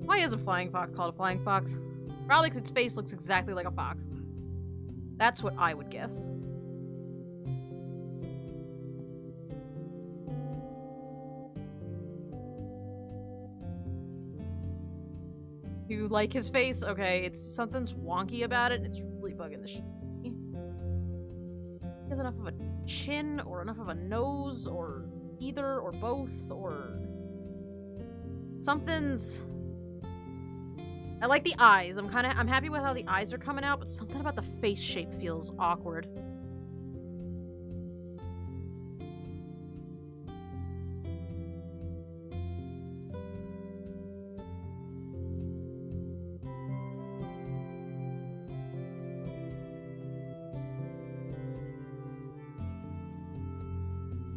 Why is a flying fox called a flying fox? Probably because its face looks exactly like a fox. That's what I would guess. You like his face? Okay, it's something's wonky about it, and it's really bugging the shit. He has enough of a chin, or enough of a nose, or either, or both, or... something's... I like the eyes. I'm happy with how the eyes are coming out, but something about the face shape feels awkward.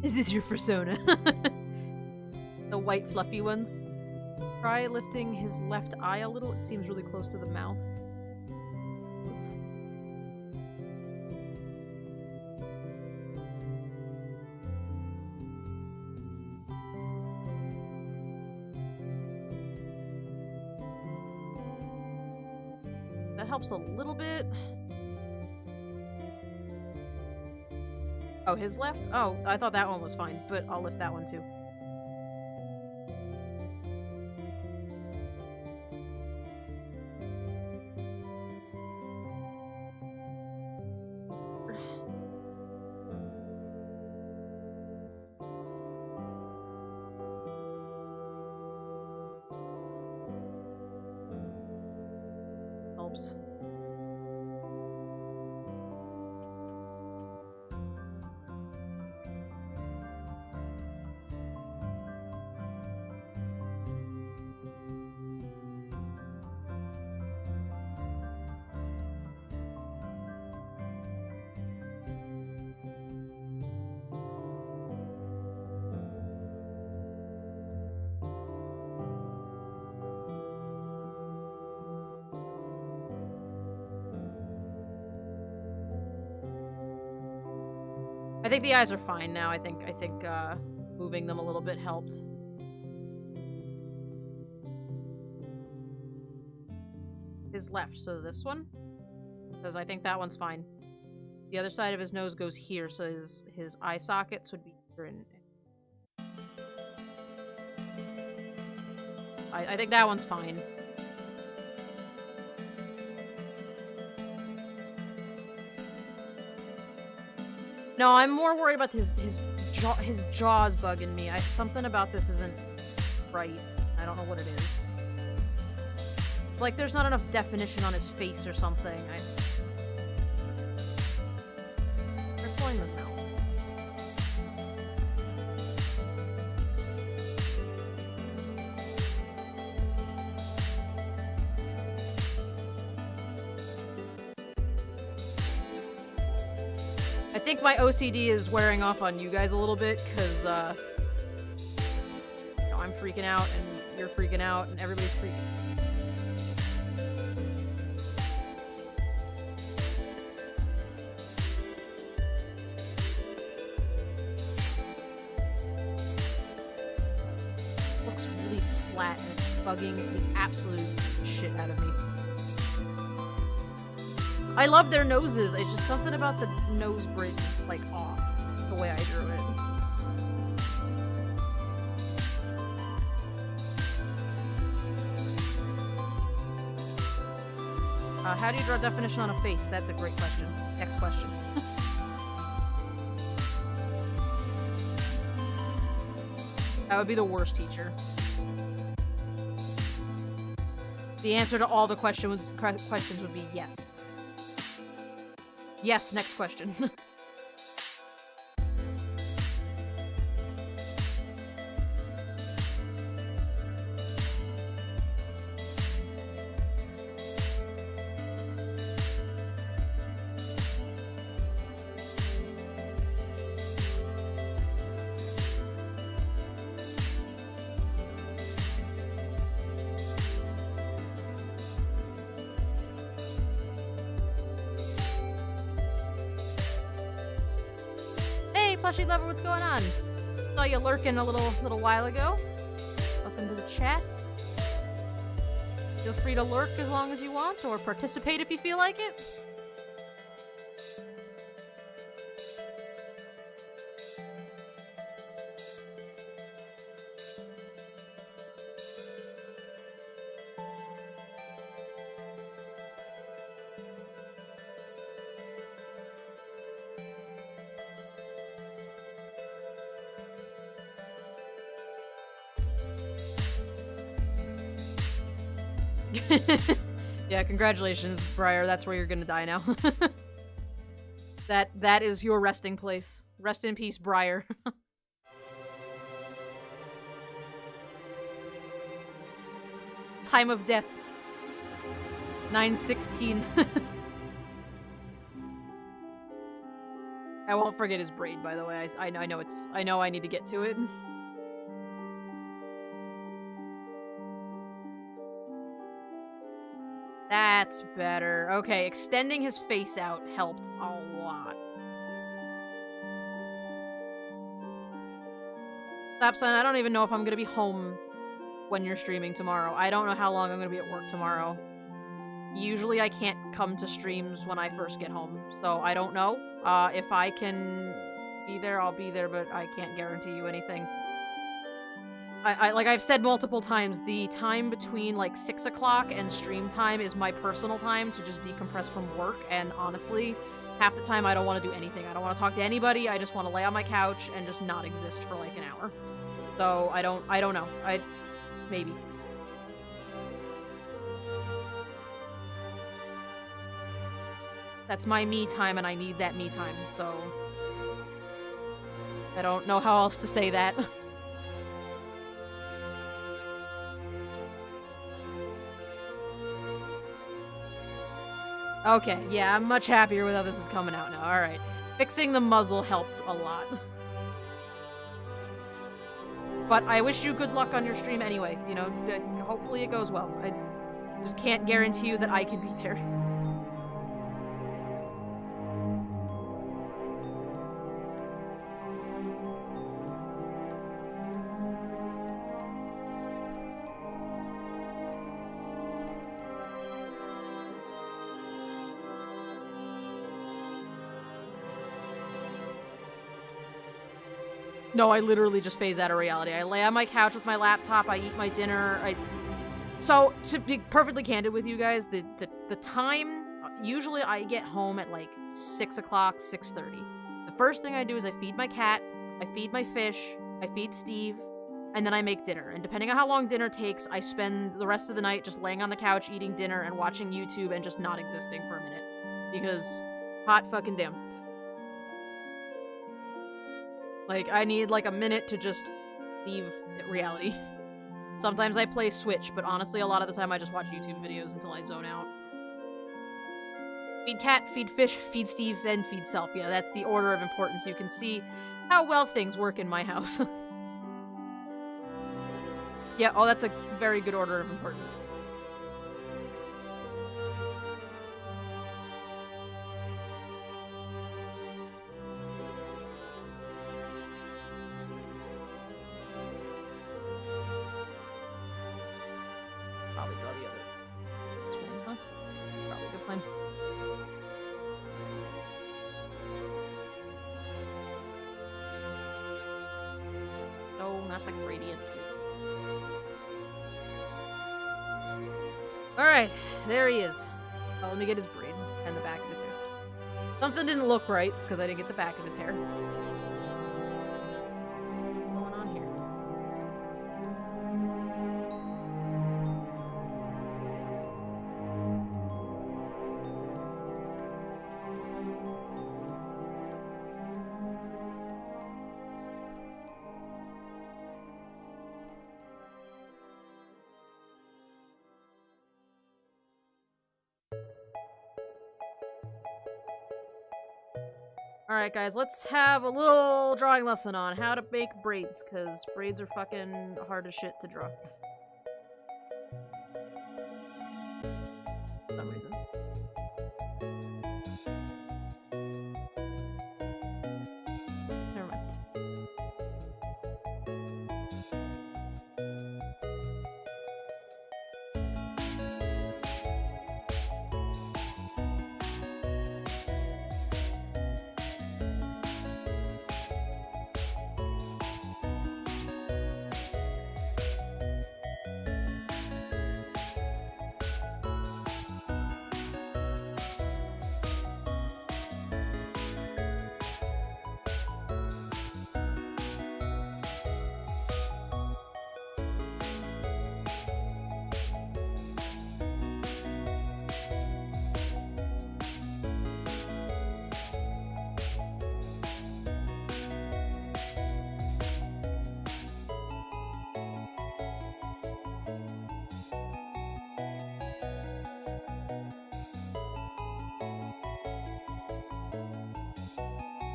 Is this your persona? The white fluffy ones. Try lifting his left eye a little. It seems really close to the mouth. That helps a little bit. Oh, his left? Oh, I thought that one was fine, but I'll lift that one too. Helps. I think the eyes are fine now. I think moving them a little bit helped. His left, so this one? Because I think that one's fine. The other side of his nose goes here, so his eye sockets would be here and... I think that one's fine. No, I'm more worried about his jaws bugging me. Something about this isn't right. I don't know what it is. It's like there's not enough definition on his face or something. They're pulling them out. I think my OCD is wearing off on you guys a little bit, because, you know, I'm freaking out, and you're freaking out, and everybody's freaking out. Looks really flat, and it's bugging the absolute shit out of me. I love their noses. It's just something about the nose bridge is, like, off the way I drew it. How do you draw definition on a face? That's a great question. Next question. That would be the worst teacher. The answer to all the questions would be yes. Yes, next question. Plushy lover, what's going on? Saw you lurking a little while ago. Welcome to the chat. Feel free to lurk as long as you want, or participate if you feel like it. Yeah, congratulations, Briar. That's where you're gonna die now. That is your resting place. Rest in peace, Briar. Time of death. 9/16. I won't forget his braid, by the way. I know I need to get to it. That's better. Okay, extending his face out helped a lot. Lapson, I don't even know if I'm gonna be home when you're streaming tomorrow. I don't know how long I'm gonna be at work tomorrow. Usually I can't come to streams when I first get home, so I don't know. If I can be there, I'll be there, but I can't guarantee you anything. Like I've said multiple times, the time between like 6 o'clock and stream time is my personal time to just decompress from work, and honestly, half the time I don't want to do anything. I don't want to talk to anybody. I just want to lay on my couch and just not exist for like an hour. So I don't know. Maybe. That's my me time, and I need that me time, so I don't know how else to say that. Okay, yeah, I'm much happier with how this is coming out now. Alright. Fixing the muzzle helped a lot. But I wish you good luck on your stream anyway. You know, hopefully it goes well. I just can't guarantee you that I can be there. No, I literally just phase out of reality. I lay on my couch with my laptop, I eat my dinner, So, to be perfectly candid with you guys, the time, usually I get home at like 6 o'clock, 6:30. The first thing I do is I feed my cat, I feed my fish, I feed Steve, and then I make dinner. And depending on how long dinner takes, I spend the rest of the night just laying on the couch, eating dinner, and watching YouTube and just not existing for a minute. Because, hot fucking damn. Like, I need, like, a minute to just leave reality. Sometimes I play Switch, but honestly, a lot of the time I just watch YouTube videos until I zone out. Feed cat, feed fish, feed Steve, then feed self. Yeah, that's the order of importance. You can see how well things work in my house. Yeah, oh, that's a very good order of importance. Alright, there he is. Oh, let me get his braid and the back of his hair. Something didn't look right, it's because I didn't get the back of his hair. What's going on here? Alright, guys, let's have a little drawing lesson on how to make braids, because braids are fucking hard as shit to draw. For some reason. Never mind.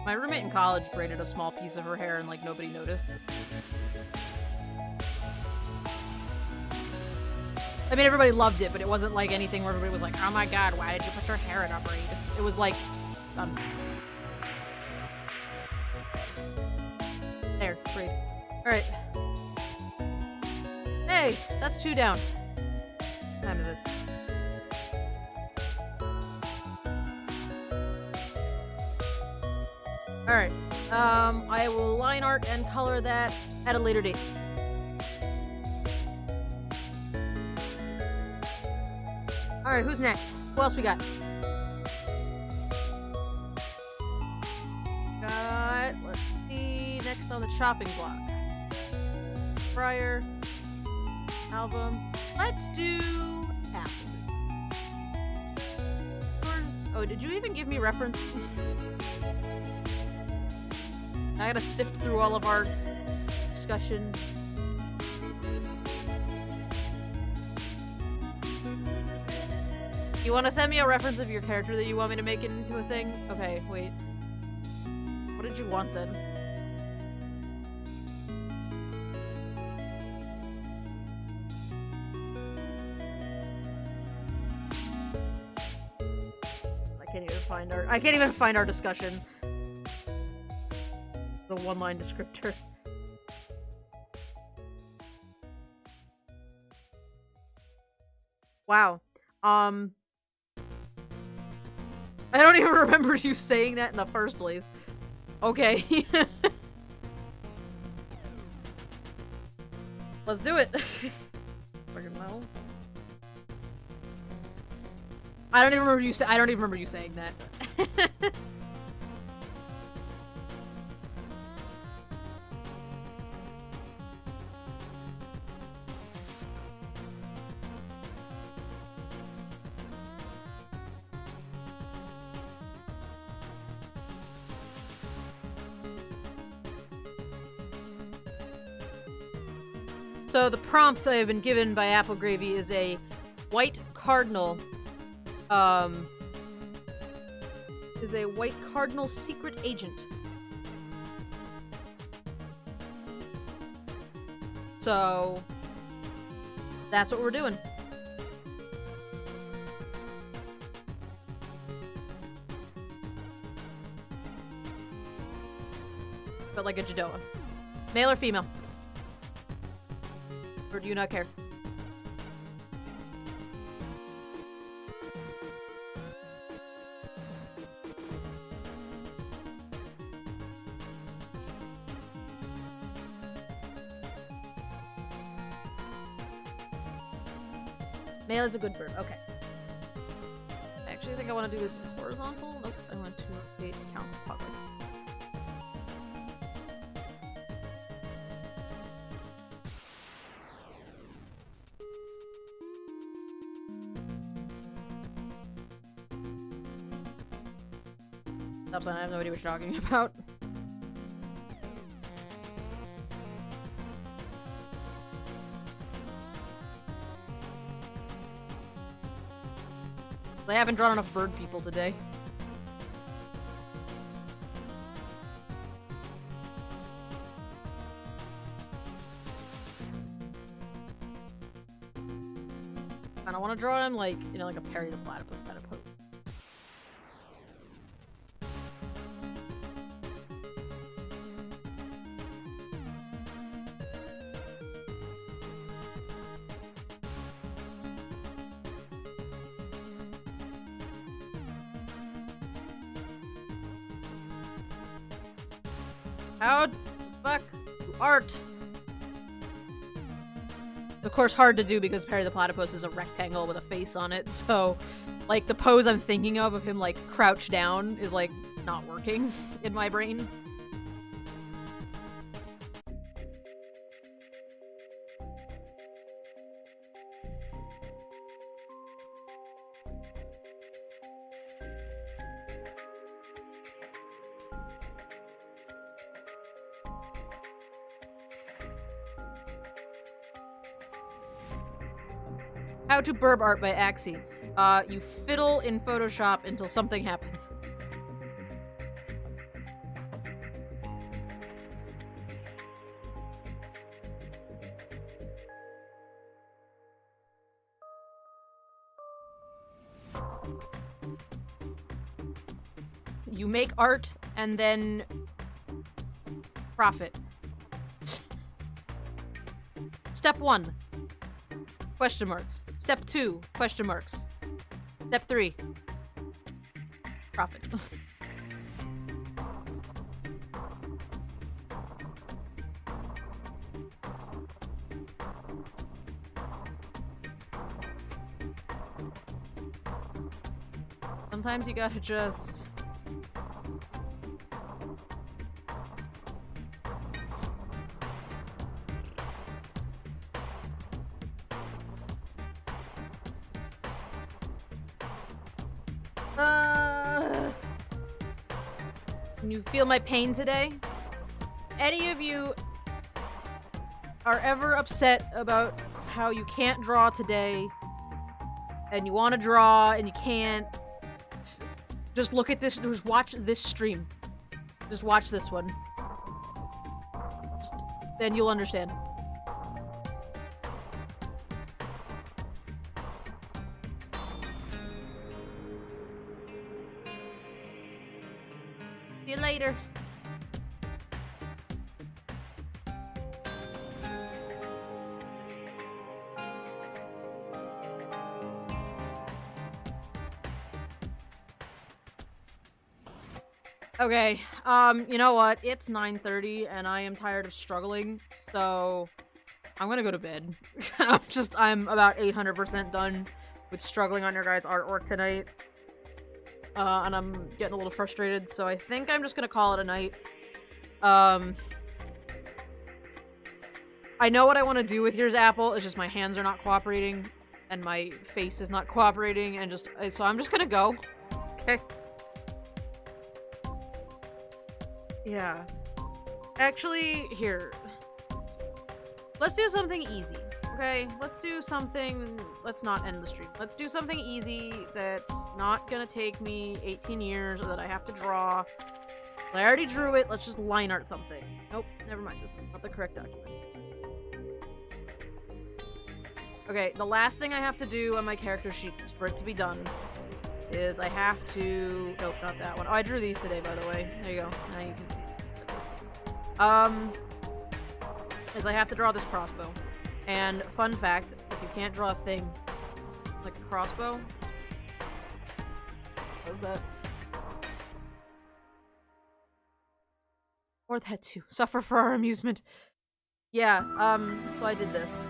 My roommate in college braided a small piece of her hair and, like, nobody noticed. I mean, everybody loved it, but it wasn't, like, anything where everybody was like, oh my god, why did you put your hair in a braid? It was, like, done. There, braid. Alright. Hey, that's 2 down. What time is it? Alright, I will line art and color that at a later date. Alright, who's next? Who else we got? Let's see, next on the chopping block. Friar. Album. Let's do Apple. Oh, did you even give me reference? I gotta sift through all of our discussion. You want to send me a reference of your character that you want me to make it into a thing? Okay, wait. What did you want then? I can't even find our discussion. The one-line descriptor. Wow. I don't even remember you saying that in the first place. Okay. Let's do it. Friggin' metal. I don't even remember you saying that. So the prompts I have been given by Apple Gravy is a white cardinal, secret agent. So that's what we're doing. But like a Jadoa. Male or female? Or do you not care? Male is a good bird. Okay. I actually think I want to do this in horizontal. Nope. I want to update count progress. Stop sign. I have no idea what you're talking about. They haven't drawn enough bird people today. I don't want to draw him like, you know, like a Perry the Platypus kind of pose. How the fuck art? Of course, hard to do because Perry the Platypus is a rectangle with a face on it, so, like, the pose I'm thinking of him, like, crouched down is, like, not working in my brain. How to Burb Art by Axie. You fiddle in Photoshop until something happens. You make art and then profit. Step 1. Question marks. Step 2. Question marks. Step 3. Profit. Sometimes you gotta just... Can you feel my pain today? Any of you are ever upset about how you can't draw today and you want to draw and you can't? Just look at this, just watch this stream. Just watch this one. Then you'll understand. See you later. Okay, you know what? It's 9:30 and I am tired of struggling, so I'm gonna go to bed. I'm about 800% done with struggling on your guys' artwork tonight. And I'm getting a little frustrated, so I think I'm just gonna call it a night. I know what I want to do with yours, Apple, it's just my hands are not cooperating, and my face is not cooperating, and so I'm just gonna go. Okay? Yeah. Actually, here. Let's do something easy, okay? Let's do something... Let's not end the stream. Let's do something easy that's not gonna take me 18 years or that I have to draw. I already drew it. Let's just line art something. Nope, never mind. This is not the correct document. Okay, the last thing I have to do on my character sheet for it to be done is I have to... Nope, not that one. Oh, I drew these today, by the way. There you go. Now you can see. Is I have to draw this crossbow. And fun fact, if you can't draw a thing like a crossbow, what was that? Or that too. Suffer for our amusement. Yeah, so I did this.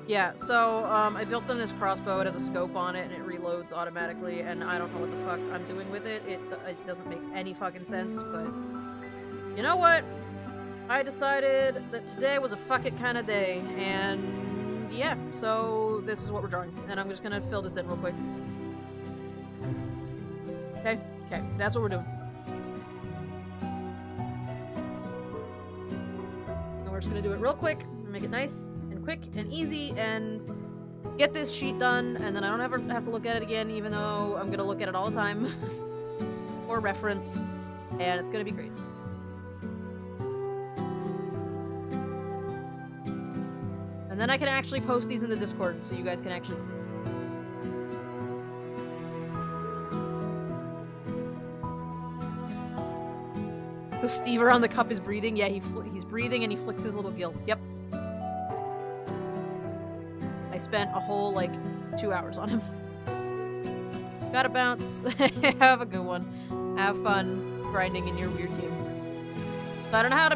Yeah, so, I built them this crossbow. It has a scope on it, and it reloads automatically, and I don't know what the fuck I'm doing with it. It doesn't make any fucking sense, but... You know what? I decided that today was a fuck it kind of day, and... Yeah, so this is what we're drawing. And I'm just gonna fill this in real quick. Okay? Okay, that's what we're doing. And we're just gonna do it real quick, and make it nice. Quick and easy and get this sheet done, and then I don't ever have to look at it again, even though I'm gonna look at it all the time for reference, and it's gonna be great. And then I can actually post these in the Discord so you guys can actually see. The Steve around the cup is breathing. Yeah, he's breathing and he flicks his little gill. Yep. I spent a whole, like, 2 hours on him. Gotta bounce. Have a good one. Have fun grinding in your weird game. So I don't know how to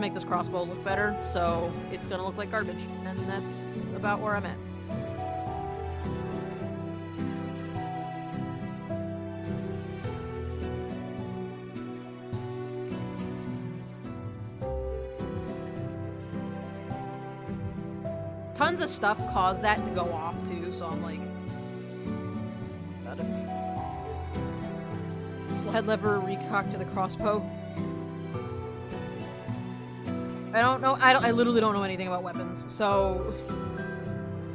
make this crossbow look better, so it's gonna look like garbage. And that's about where I'm at. Tons of stuff caused that to go off too, so I'm like, got it. Slide lever recock to the crossbow. I literally don't know anything about weapons, so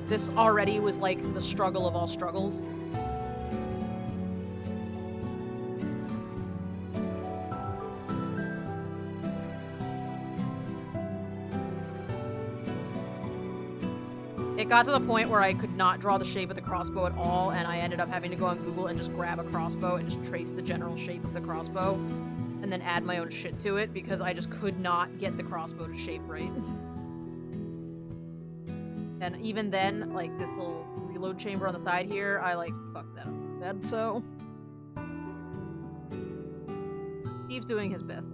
this already was like the struggle of all struggles. It got to the point where I could not draw the shape of the crossbow at all, and I ended up having to go on Google and just grab a crossbow and just trace the general shape of the crossbow, and then add my own shit to it, because I just could not get the crossbow to shape right. And even then, like, this little reload chamber on the side here, I, like, fucked that up bad, so... Steve's doing his best.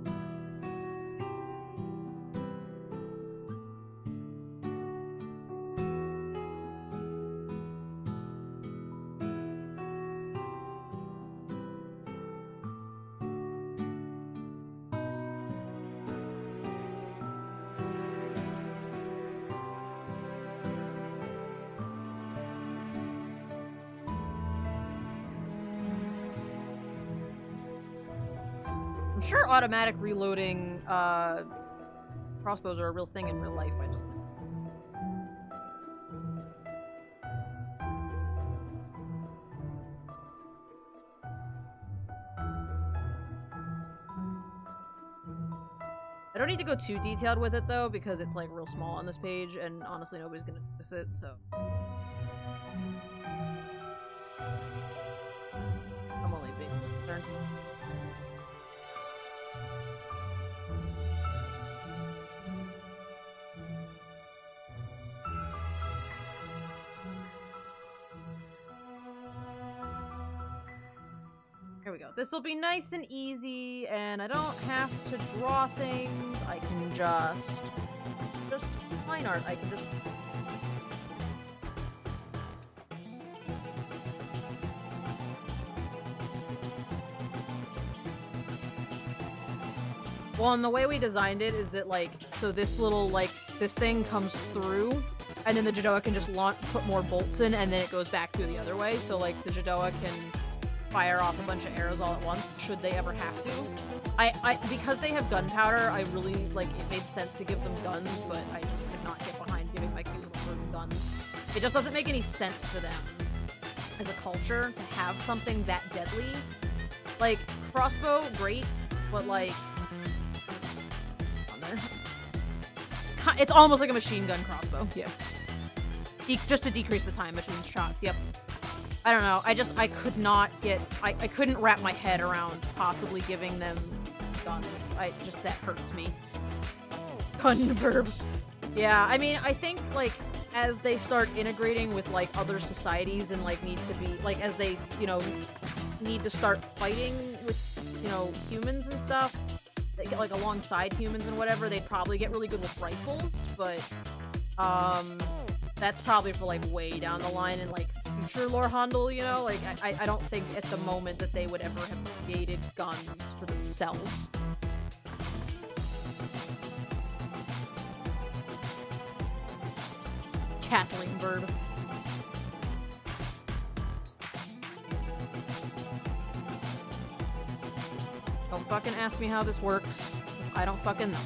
I'm sure automatic reloading crossbows are a real thing in real life. I don't need to go too detailed with it though, because it's like real small on this page, and honestly nobody's gonna notice it, so. I'm only being concerned. Here we go. This will be nice and easy, and I don't have to draw things. I can just line art. I can just... Well, and the way we designed it is that, like, so this little, like, this thing comes through, and then the Jidoa can just put more bolts in, and then it goes back through the other way. So, like, the Jidoa can fire off a bunch of arrows all at once, should they ever have to. Because they have gunpowder, I really, like, it made sense to give them guns, but I just could not get behind giving my Kuzma guns. It just doesn't make any sense for them as a culture to have something that deadly. Like, crossbow, great, but, like, on there. It's almost like a machine gun crossbow. Yeah. Just to decrease the time between shots, yep. I don't know, I could not get, I couldn't wrap my head around possibly giving them guns. That hurts me. Gunverb. Yeah, I mean, I think, like, as they start integrating with, like, other societies and, like, need to be, like, as they, you know, need to start fighting with, you know, humans and stuff, they get, like, alongside humans and whatever, they'd probably get really good with rifles, but, that's probably for, like, way down the line and, like, future lore handle, you know? Like, I don't think at the moment that they would ever have created guns for themselves. Cackling bird. Don't fucking ask me how this works, 'cause I don't fucking know.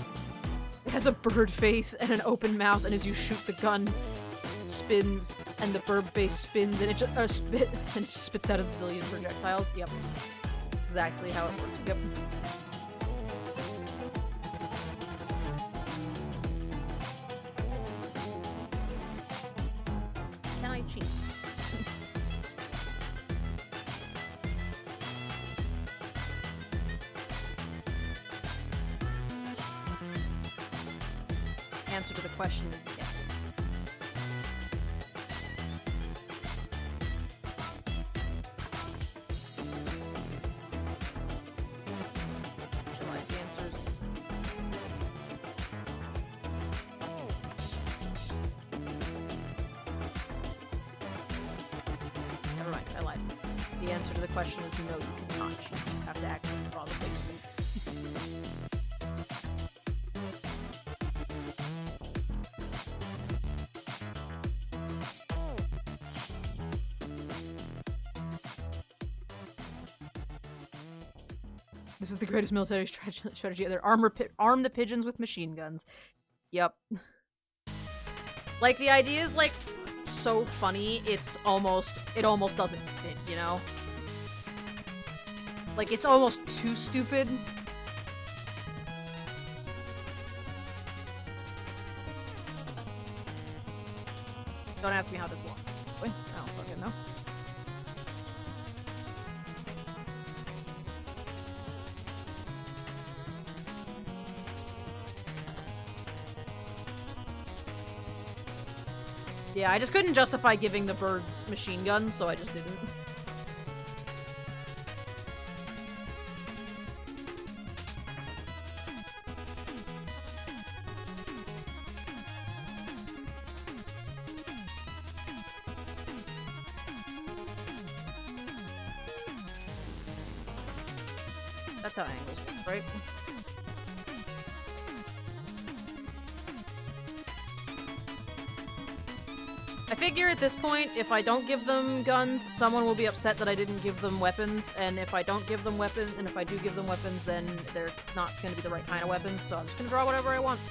It has a bird face and an open mouth, and as you shoot the gun, spins, and the bird face spins, and it just spits out a zillion projectiles. Yep, that's exactly how it works. Yep. my cheek. Answer to the question is yes. The answer to the question is no, you cannot. You have to actually draw the picture. This is the greatest military strategy ever. Arm the pigeons with machine guns. Yep. Like, the idea is, like, so funny, it almost doesn't fit, you know? Like, it's almost too stupid. Don't ask me how this works. Wait, I don't fucking know. Yeah, I just couldn't justify giving the birds machine guns, so I just didn't. That's how angles work, right? I figure at this point, if I don't give them guns, someone will be upset that I didn't give them weapons, and if I don't give them weapons, and if I do give them weapons, then they're not going to be the right kind of weapons, so I'm just going to draw whatever I want.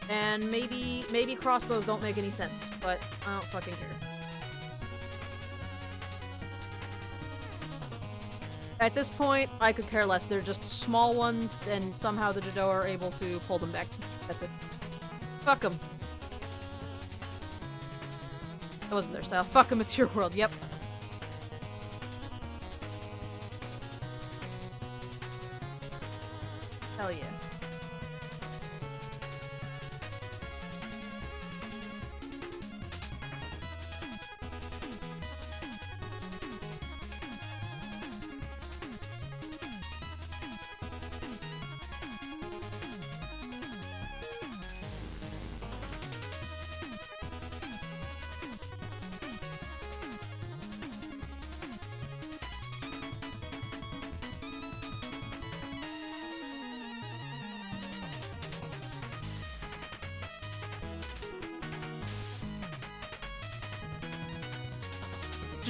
And maybe crossbows don't make any sense, but I don't fucking care. At this point, I could care less. They're just small ones, and somehow the Dodo are able to pull them back. That's it. Fuck them. That wasn't their style. Fuck them, it's your world. Yep. Hell yeah.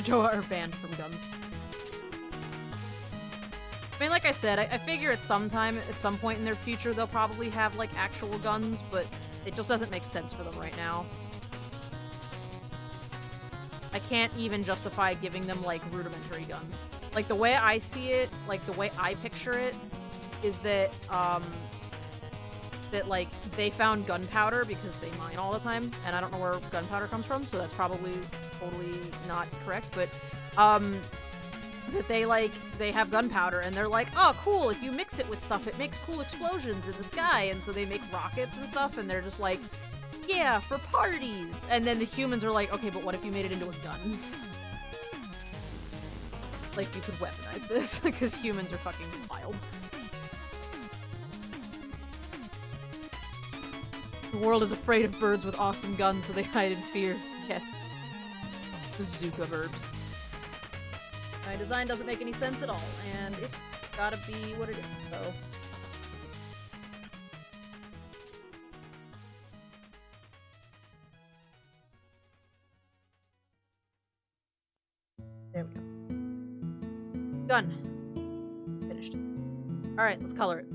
Joa are banned from guns. I mean, like I said, I figure at some point in their future, they'll probably have, like, actual guns, but it just doesn't make sense for them right now. I can't even justify giving them, like, rudimentary guns. Like, the way I see it, like, the way I picture it, is that, like, they found gunpowder because they mine all the time, and I don't know where gunpowder comes from, so that's probably totally not correct, but, that they have gunpowder, and they're like, oh, cool, if you mix it with stuff, it makes cool explosions in the sky, and so they make rockets and stuff, and they're just like, yeah, for parties! And then the humans are like, okay, but what if you made it into a gun? Like, you could weaponize this, because humans are fucking wild. The world is afraid of birds with awesome guns, so they hide in fear. Yes. Bazooka verbs. My design doesn't make any sense at all, and it's gotta be what it is, so... There we go. Done. Finished. Alright, let's color it.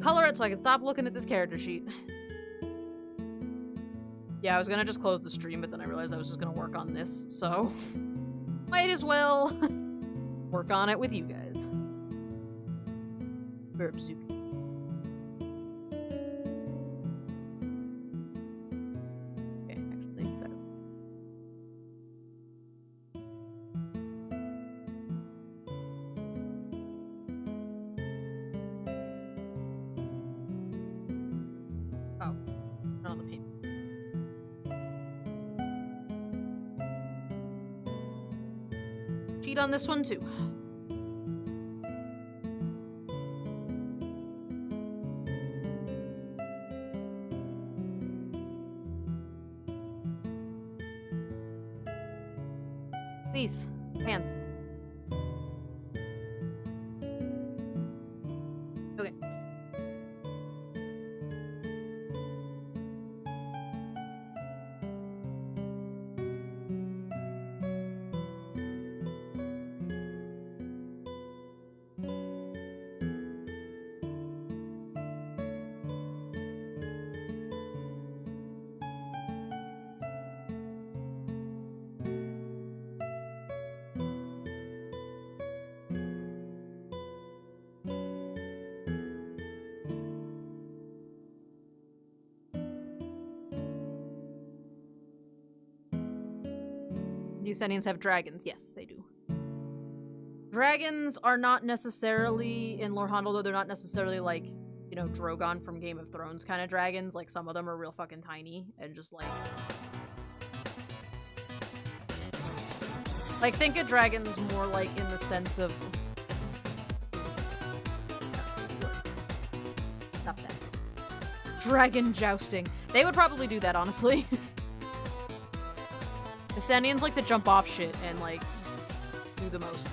Color it so I can stop looking at this character sheet. Yeah, I was gonna just close the stream, but then I realized I was just gonna work on this, so... might as well work on it with you guys. Verb Zuki. cheat on this one too. These hands. Okay. New Sentients have dragons. Yes, they do. Dragons are not necessarily, in Lorehand, although they're not necessarily like, you know, Drogon from Game of Thrones kind of dragons. Like, some of them are real fucking tiny and just like... Like, think of dragons more like in the sense of... Stop that. Dragon jousting. They would probably do that, honestly. The Sentients like to jump off shit and, like, do the most.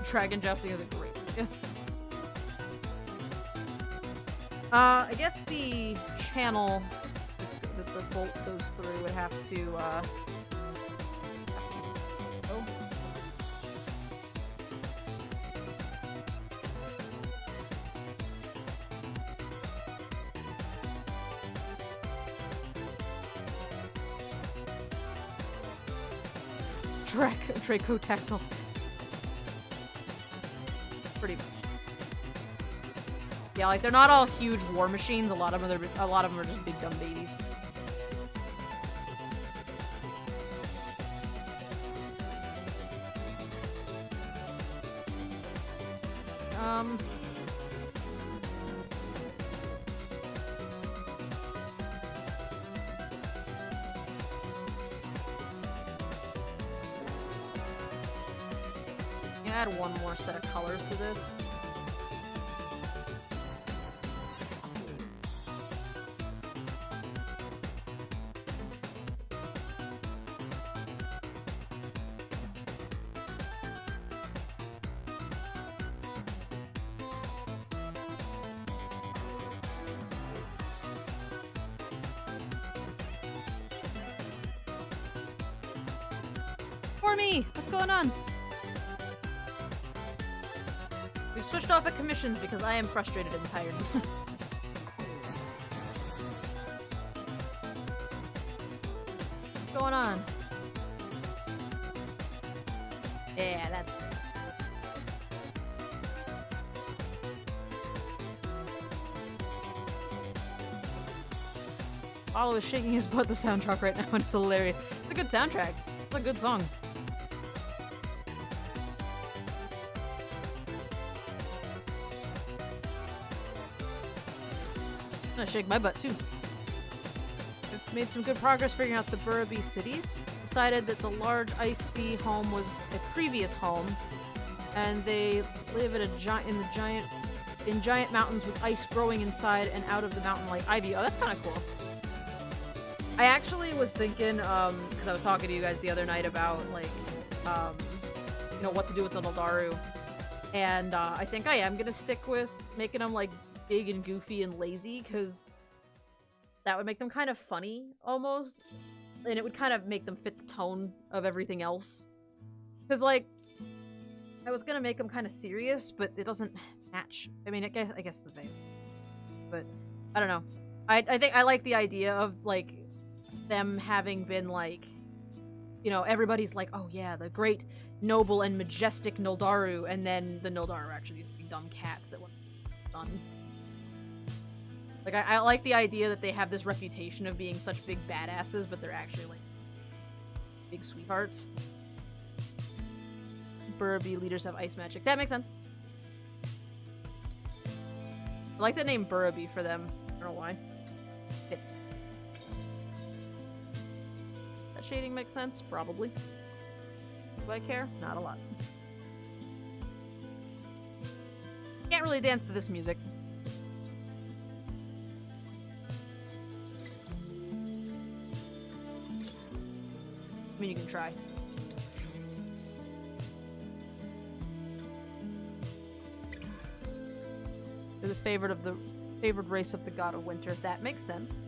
Dragon jousting is a great idea. I guess the channel that the bolt goes through would have to, Dracotactyl. Pretty much. Yeah, like they're not all huge war machines. A lot of them are just big dumb babies. Add one more set of colors to this. For me! What's going on? We've switched off at commissions because I am frustrated and tired. What's going on? Yeah, that's it. Paulo is shaking his butt the soundtrack right now and it's hilarious. It's a good soundtrack. It's a good song. I'm gonna shake my butt too. I've made some good progress figuring out the Burraby cities. Decided that the large ice sea home was a previous home, and they live at in giant mountains with ice growing inside and out of the mountain like ivy. Oh, that's kind of cool. I actually was thinking, because I was talking to you guys the other night about like, you know, what to do with the Noldaru, and I think I am gonna stick with making them like big and goofy and lazy, because that would make them kind of funny almost, and it would kind of make them fit the tone of everything else. Because like, I was gonna make them kind of serious, but it doesn't match. I mean, I guess the thing, but I don't know. I think I like the idea of like them having been like, you know, everybody's like, oh yeah, the great, noble, and majestic Noldaru, and then the Noldaru are actually dumb cats that were done. Like, I like the idea that they have this reputation of being such big badasses, but they're actually, like, big sweethearts. Burrowby leaders have ice magic. That makes sense. I like the name Burrowby for them. I don't know why. It's... That shading makes sense? Probably. Do I care? Not a lot. Can't really dance to this music. I mean, you can try. They're the favored race of the god of winter. That makes sense.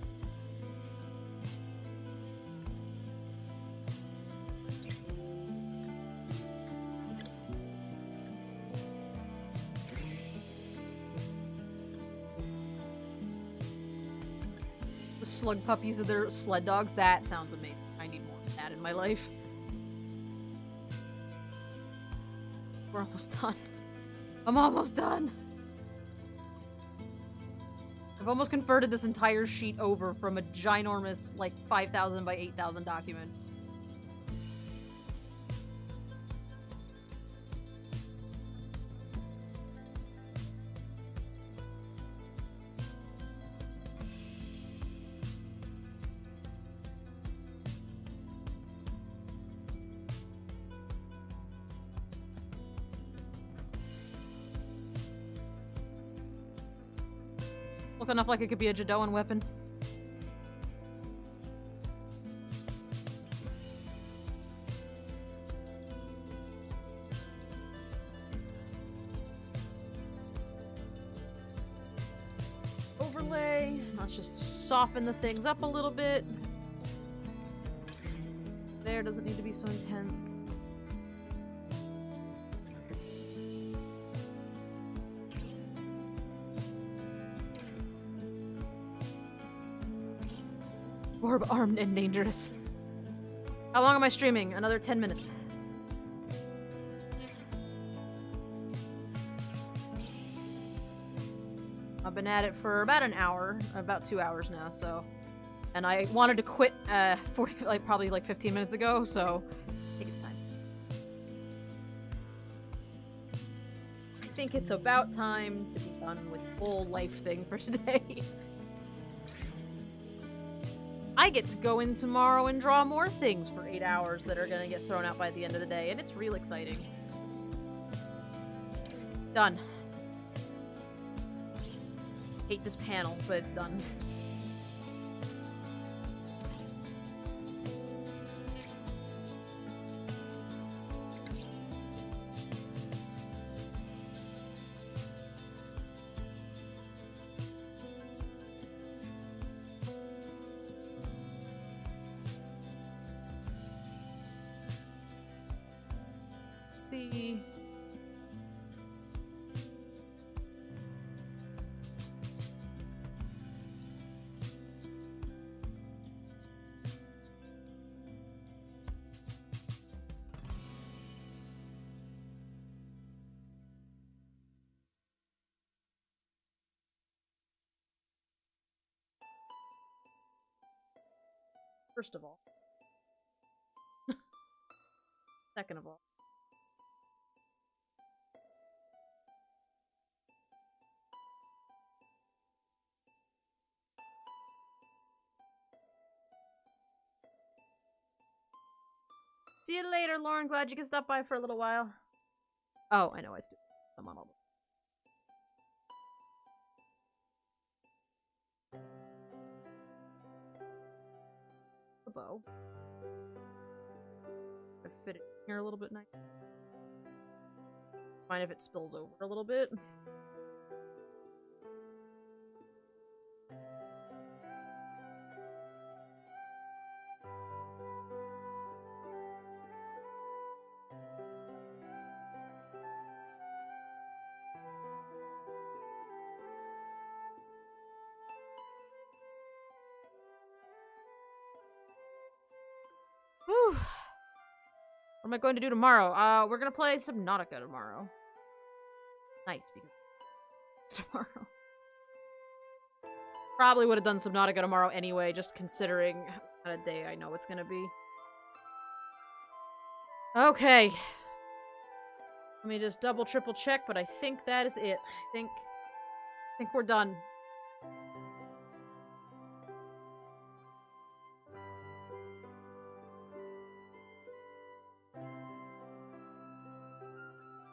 The slug puppies are their sled dogs. That sounds amazing. I need more of that in my life. We're almost done. I'm almost done. I've almost converted this entire sheet over from a ginormous, like, 5,000 by 8,000 document. Look enough like it could be a Jadoan weapon. Overlay. Let's just soften the things up a little bit. There, doesn't need to be so intense. Orb armed and dangerous. How long am I streaming? Another 10 minutes. I've been at it for about an hour, about 2 hours now, so. And I wanted to quit probably 15 minutes ago, so I think it's time. I think it's about time to be done with the whole life thing for today. I get to go in tomorrow and draw more things for 8 hours that are gonna get thrown out by the end of the day, and it's real exciting. Done. Hate this panel, but it's done. First of all. Second of all. See you later, Lauren. Glad you can stop by for a little while. Oh, I know I still. I'm on all the bow. I fit it here a little bit nice. Mind if it spills over a little bit. Whew. What am I going to do tomorrow? We're gonna play Subnautica tomorrow. Nice, because it's tomorrow. Probably would have done Subnautica tomorrow anyway, just considering what kind of day I know it's gonna be. Okay. Let me just double, triple check, but I think that is it. I think we're done.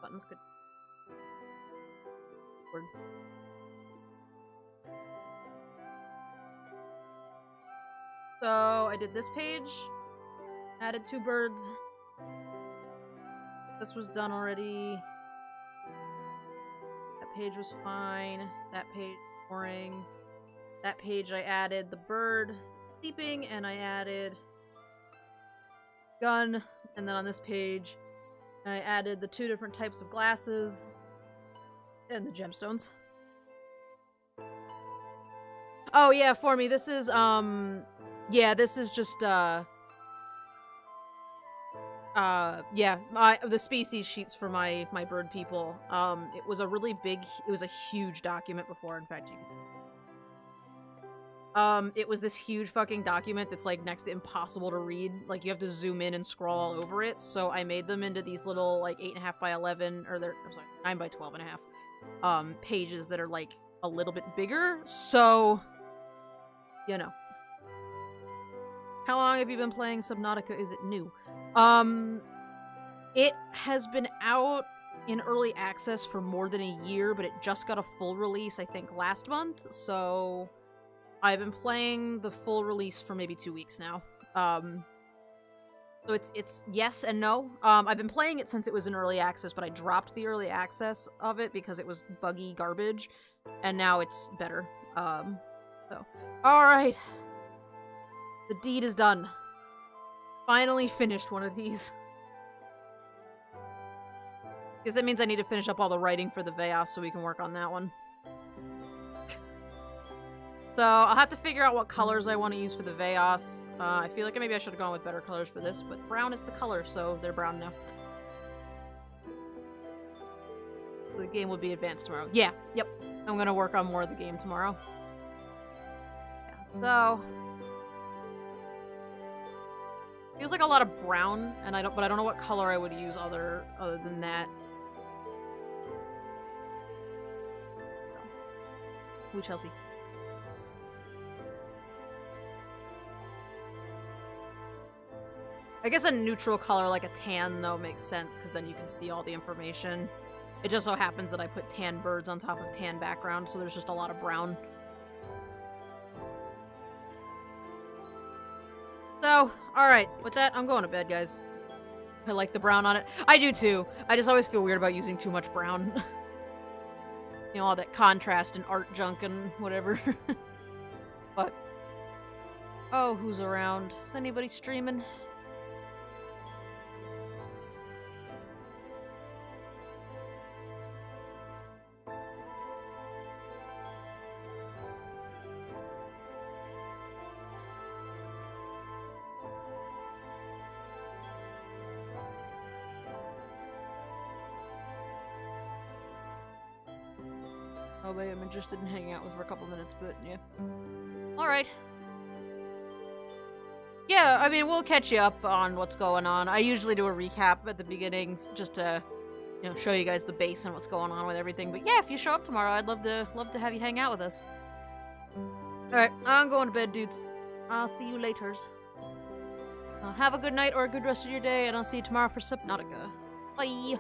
Buttons could. So I did this page, added 2 birds. This was done already. That page was fine. That page boring. That page I added the bird sleeping, and I added gun. And then on this page, I added the 2 different types of glasses and the gemstones. Oh yeah, for me, this is yeah, this is just yeah, the species sheets for my bird people. It was a really big, it was a huge document before, in fact, it was this huge fucking document that's, like, next to impossible to read. Like, you have to zoom in and scroll all over it, so I made them into these little, like, 8.5 by 11, or they're, I'm sorry, 9 by 12.5, pages that are, like, a little bit bigger, so, you know. How long have you been playing Subnautica? Is it new? It has been out in early access for more than a year, but it just got a full release, I think, last month, so I've been playing the full release for maybe 2 weeks now. So it's yes and no. I've been playing it since it was in early access, but I dropped the early access of it because it was buggy garbage, and now it's better. So, alright. The deed is done. Finally finished one of these. Because that means I need to finish up all the writing for the Veos so we can work on that one. So, I'll have to figure out what colors I want to use for the Veos. I feel like maybe I should have gone with better colors for this, but brown is the color, so they're brown now. So the game will be advanced tomorrow. Yeah, yep. I'm gonna work on more of the game tomorrow. Yeah, so... feels like a lot of brown, and I don't know what color I would use other than that. Ooh, Chelsea. I guess a neutral color like a tan, though, makes sense, because then you can see all the information. It just so happens that I put tan birds on top of tan background, so there's just a lot of brown. So, alright, with that, I'm going to bed, guys. I like the brown on it. I do, too. I just always feel weird about using too much brown. You know, all that contrast and art junk and whatever. But... oh, who's around? Is anybody streaming? Nobody I'm interested in hanging out with for a couple minutes, but yeah. Alright. Yeah, I mean, we'll catch you up on what's going on. I usually do a recap at the beginning, just to, you know, show you guys the base and what's going on with everything. But yeah, if you show up tomorrow, I'd love to have you hang out with us. Alright, I'm going to bed, dudes. I'll see you later. Have a good night or a good rest of your day, and I'll see you tomorrow for Subnautica. Bye!